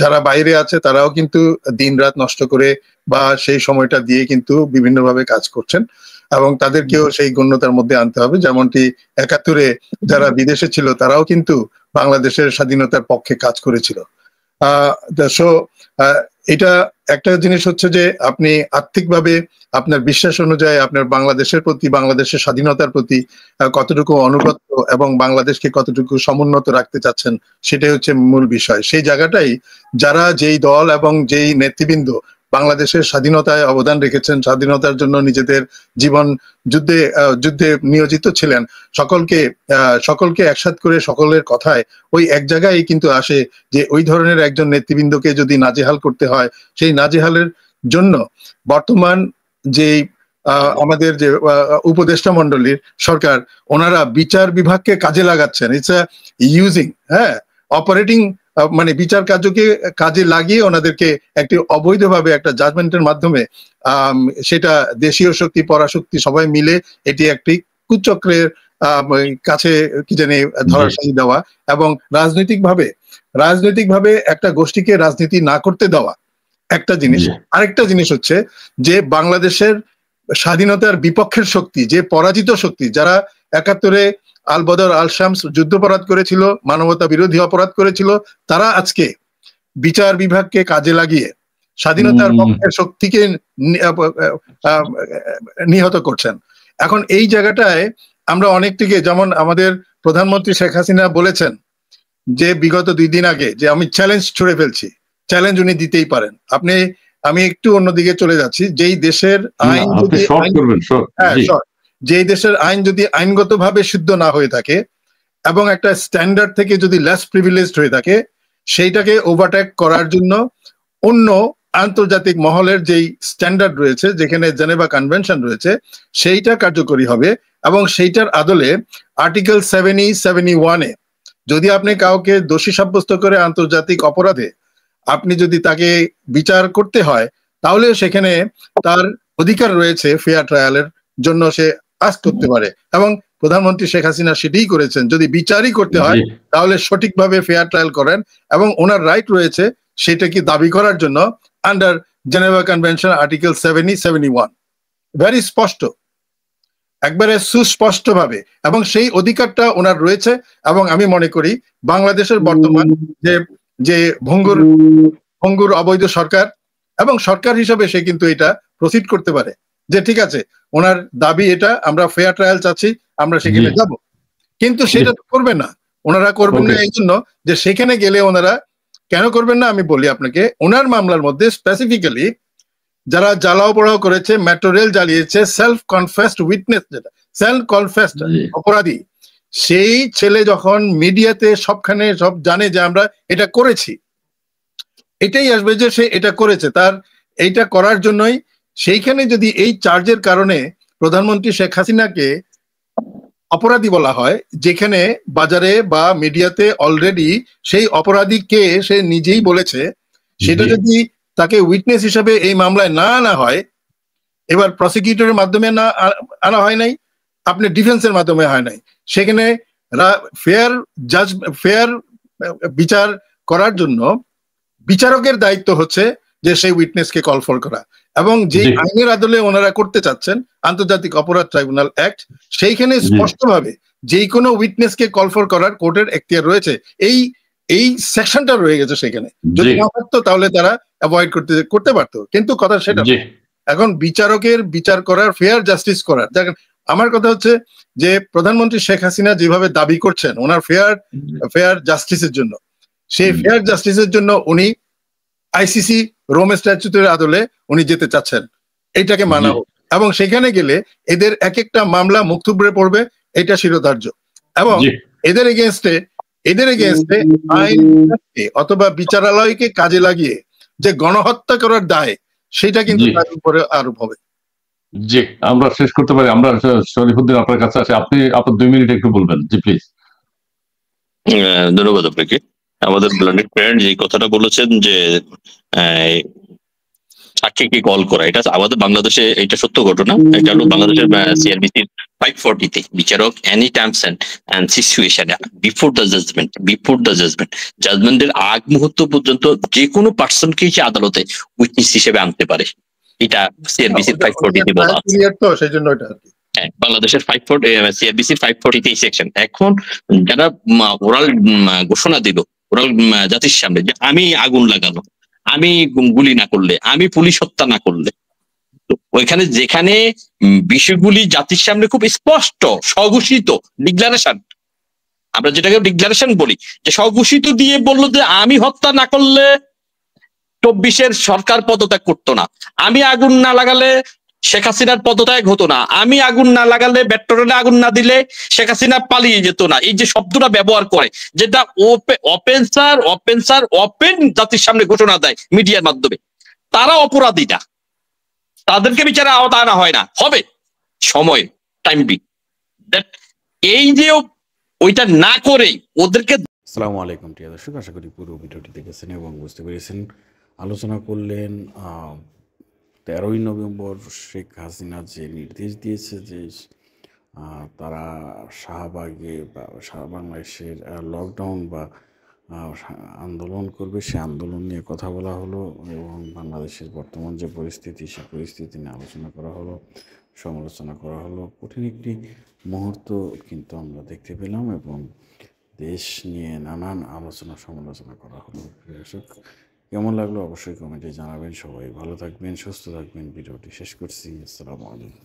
যারা বাইরে আছে তারাও কিন্তু দিনরাত নষ্ট করে বা সেই সময়টা দিয়ে কিন্তু বিভিন্নভাবে কাজ করছেন এবং তাদেরকেও সেই গণ্যতার মধ্যে আনতে হবে। যেমনটি ৭১-এ যারা বিদেশে ছিল তারাও কিন্তু বাংলাদেশের স্বাধীনতার পক্ষে কাজ করেছিল। এটা একটা জিনিস হচ্ছে যে আপনি আর্থিকভাবে আপনার বিশ্বাস অনুযায়ী আপনার বাংলাদেশের প্রতি, বাংলাদেশের স্বাধীনতার প্রতি কতটুকু অনুগত এবং বাংলাদেশকে কতটুকু সমুন্নত রাখতে চাচ্ছেন সেটাই হচ্ছে মূল বিষয়। সেই জায়গাটাই যারা যেই দল এবং যেই নেতৃবৃন্দ বাংলাদেশের স্বাধীনতায় অবদান রেখেছেন, স্বাধীনতার জন্য নিজেদের জীবন যুদ্ধে নিয়োজিত ছিলেন, সকলকে একসাথ করে সকলের কথায় ওই এক জায়গায় কিন্তু আসে যে ওই ধরনের একজন নেতৃবৃন্দকে যদি নাজেহাল করতে হয়, সেই নাজেহালের জন্য বর্তমান যে আমাদের যে উপদেষ্টা মন্ডলীর সরকার, ওনারা বিচার বিভাগকে কাজে লাগাচ্ছেন। ইটস ইউজিং অপারেটিং, মানে বিচার কার্যকে কাজে লাগিয়ে ওনাদেরকে একটি অবৈধভাবে একটা জাজমেন্টের মাধ্যমে সেটা দেশীয় শক্তি পরাশক্তি সবাই মিলে এটি একটি কুচক্রের কাছে কি জানি ধরাশায়ী দেওয়া এবং রাজনৈতিকভাবে একটা গোষ্ঠীকে রাজনীতি না করতে দেওয়া একটা জিনিস। আরেকটা জিনিস হচ্ছে যে বাংলাদেশের স্বাধীনতার বিপক্ষের শক্তি, যে পরাজিত শক্তি, যারা ৭১-এ আল বদর আল শামস যুদ্ধাপরাধ করেছিল, মানবতা বিরোধী অপরাধ করেছিল, তারা আজকে বিচার বিভাগকে কাজে লাগিয়ে স্বাধীনতার পক্ষের শক্তিকে নিহত করছেন। এখন এই জায়গাটায় আমরা অনেকটিকে, যেমন আমাদের প্রধানমন্ত্রী শেখ হাসিনা বলেছেন যে বিগত 2 দিন আগে যে আমি চ্যালেঞ্জ ছুড়ে ফেলছি, চ্যালেঞ্জ উনি দিতেই পারেন। আমি একটু অন্যদিকে চলে যাচ্ছি। যেই দেশের আইন যদি যেই দেশের আইন যদি আইনগতভাবে সিদ্ধ না হয়ে থাকে এবং একটা স্ট্যান্ডার্ড থেকে যদি লেস প্রিভিলেজড হয়ে থাকে, সেইটাকে ওভারটেক করার জন্য অন্য আন্তর্জাতিক মহলের যেই স্ট্যান্ডার্ড রয়েছে, যেখানে জেনেভা কনভেনশন রয়েছে, সেইটা কার্যকরী হবে এবং সেইটার আদলে আর্টিকেল 71-এ যদি আপনি কাউকে দোষী সাব্যস্ত করে আন্তর্জাতিক অপরাধে আপনি যদি তাকে বিচার করতে হয়, তাহলে সেখানে তার অধিকার রয়েছে ফেয়ার ট্রায়ালের জন্য, সে আস করতে পারে। এবং প্রধানমন্ত্রী শেখ হাসিনা সেটাই করেছেন। যদি বিচারই করতে হয় তাহলে সঠিকভাবে ফেয়ার ট্রায়াল করেন এবং ওনার রাইট রয়েছে সেটা কি দাবি করার জন্য under Geneva convention article 70-71, very স্পষ্ট, একবারে সুস্পষ্ট ভাবে, এবং সেই অধিকারটা ওনার রয়েছে। এবং আমি মনে করি বাংলাদেশের বর্তমান যে ভঙ্গুর অবৈধ সরকার এবং সরকার হিসাবে সে কিন্তু এটা প্রসিড করতে পারে যে ঠিক আছে, ওনার দাবি এটা, আমরা ফেয়ার ট্রায়াল চাচ্ছি, আমরা সেখানে যাব। কিন্তু সেটা করবে না, ওনারা করবেন না এই জন্য যে সেখানে গেলে ওনারা কেন করবেন না আমি বলি আপনাকে। ওনার মামলার মধ্যে স্পেসিফিক্যালি যারা জ্বালাও পোড়াও করেছে, মেট্রো রেল জ্বালিয়েছে, সেলফ কনফেসড উইটনেস, যেটা সেলফ কনফেসড অপরাধী, সেই ছেলে যখন মিডিয়াতে সবখানে সব জানে যে আমরা এটা করেছি, এটাই আসবে যে সে এটা করেছে। তার এইটা করার জন্যই সেইখানে যদি এই চার্জের কারণে প্রধানমন্ত্রী শেখ হাসিনাকে অপরাধী বলা হয়, যেখানে বাজারে বা মিডিয়াতে অলরেডি সেই অপরাধী কে সে নিজেই বলেছে, সেটা যদি তাকে উইটনেস হিসাবে এই মামলায় না আনা হয়, এবার প্রসিকিউটরের মাধ্যমে না আনা হয় নাই, আপনি ডিফেন্সের মাধ্যমে হয় নাই, সেখানে ফেয়ার বিচার করার জন্য বিচারকের দায়িত্ব হচ্ছে যে সেই উইটনেসকে কল ফর করা। এবং যে আইনের আদলে ওনারা করতে চাচ্ছেন আন্তর্জাতিক অপরাধ ট্রাইব্যুনাল অ্যাক্ট, সেইখানে স্পষ্টভাবে যে কোনো উইটনেসকে কল ফর করার কোর্টের এখতিয়ার রয়েছে। এই সেকশনটা রয়ে গেছে সেখানে, যদি না থাকতো তাহলে তারা অ্যাভয়েড করতে পারতো। কিন্তু কথা সেটা এখন বিচারকের বিচার করার, ফেয়ার জাস্টিস করার। দেখেন, আমার কথা হচ্ছে যে প্রধানমন্ত্রী শেখ হাসিনা যেভাবে দাবি করছেন ওনার ফেয়ার জাস্টিসের জন্য, সেই ফেয়ার জাস্টিসের জন্য উনি আইসিসি রোম স্ট্যাচুটের আদলে উনি যেতে চাচ্ছেন, এইটাকে মানা হোক। এবং সেখানে গেলে এদের এক একটা মামলা মুক্তব্রে পড়বে, এটা শিরোধার্য। এবং এদের এগেনস্টে আইন অথবা বিচারালয়কে কাজে লাগিয়ে যে গণহত্যা করার দায়, সেটা কিন্তু তার উপরে আরোপ হবে। জি, আমরা শেষ করতে পারি। আমরা শরীফুদ্দিন আপনার কাছে আসি, আপনি আপনার 2 মিনিট একটু বলবেন। জি প্লিজ। ধন্যবাদ আপনাকে। আমাদের ব্লেন্ডেড ফ্রেন্ড যে কথাটা বলেছেন যে সাক্ষীকে কল করা, এটা আমাদের বাংলাদেশে এটা সত্য ঘটনা। এটা হলো বাংলাদেশের সিআরবিসির 540-তে বিচারক any times and situation before the জাজমেন্টের আগ মুহূর্ত পর্যন্ত যে কোনো পার্সনকে সে আদালতে উইটনেস হিসেবে আনতে পারে। এটা সিআরবিসির 540-তে বলা আছে। তো সেই জন্য এটা আর কি। হ্যাঁ, বাংলাদেশের সিআরবিসির 540 সেকশন। এখন যারা ওরাল ঘোষণা দিল, ওরাল জাতির সামনে যে আমি আগুন লাগানো, আমি গুলি না করলে, আমি পুলিশ হত্যা না করলে, তো ওইখানে যেখানে বিষয়গুলি জাতির সামনে খুব স্পষ্ট স্বঘোষিত ডিক্লারেশন, আমরা যেটাকে ডিক্লারেশন বলি, যে স্বঘোষিত দিয়ে বললো যে আমি হত্যা না করলে 24-এর সরকার পদত্যাগ করতো না, আমি আগুন না লাগালে শেখ হাসিনার পদত্যাগ হতো না, আমি আগুন না লাগালে পেট্রোলে আগুন না দিলে শেখ হাসিনা পালিয়ে যেত না। এই যে শব্দটা ব্যবহার করে, যেটা ওপেন জাতির সামনে ঘোষণা দেয় মিডিয়ার মাধ্যমে, তারা অপরাধী না, তাদেরকে বিচারে আওতা আনা হয় না, হবে সময় টাইম বি দ্যাট। এই যে ওইটা না করে ওদেরকে। আসসালামু আলাইকুম প্রিয় দর্শক, আশা করি পুরো ভিডিওটি দেখেছেন এবং বুঝতে পেরেছেন। আলোচনা করলেন 13ই নভেম্বর শেখ হাসিনা যে নির্দেশ দিয়েছে যে তারা শাহবাগে বা বাংলাদেশের লকডাউন বা আন্দোলন করবে, সে আন্দোলন নিয়ে কথা বলা হলো এবং বাংলাদেশের বর্তমান যে পরিস্থিতি, সে পরিস্থিতি নিয়ে আলোচনা করা হলো, সমালোচনা করা হলো। কঠিন একটি মুহূর্ত কিন্তু আমরা দেখতে পেলাম এবং দেশ নিয়ে নানান আলোচনা সমালোচনা করা হলো। দর্শক, কেমন লাগলো অবশ্যই কমেন্টে জানাবেন। সবাই ভালো থাকবেন, সুস্থ থাকবেন। ভিডিওটি শেষ করছি। আসসালামু আলাইকুম।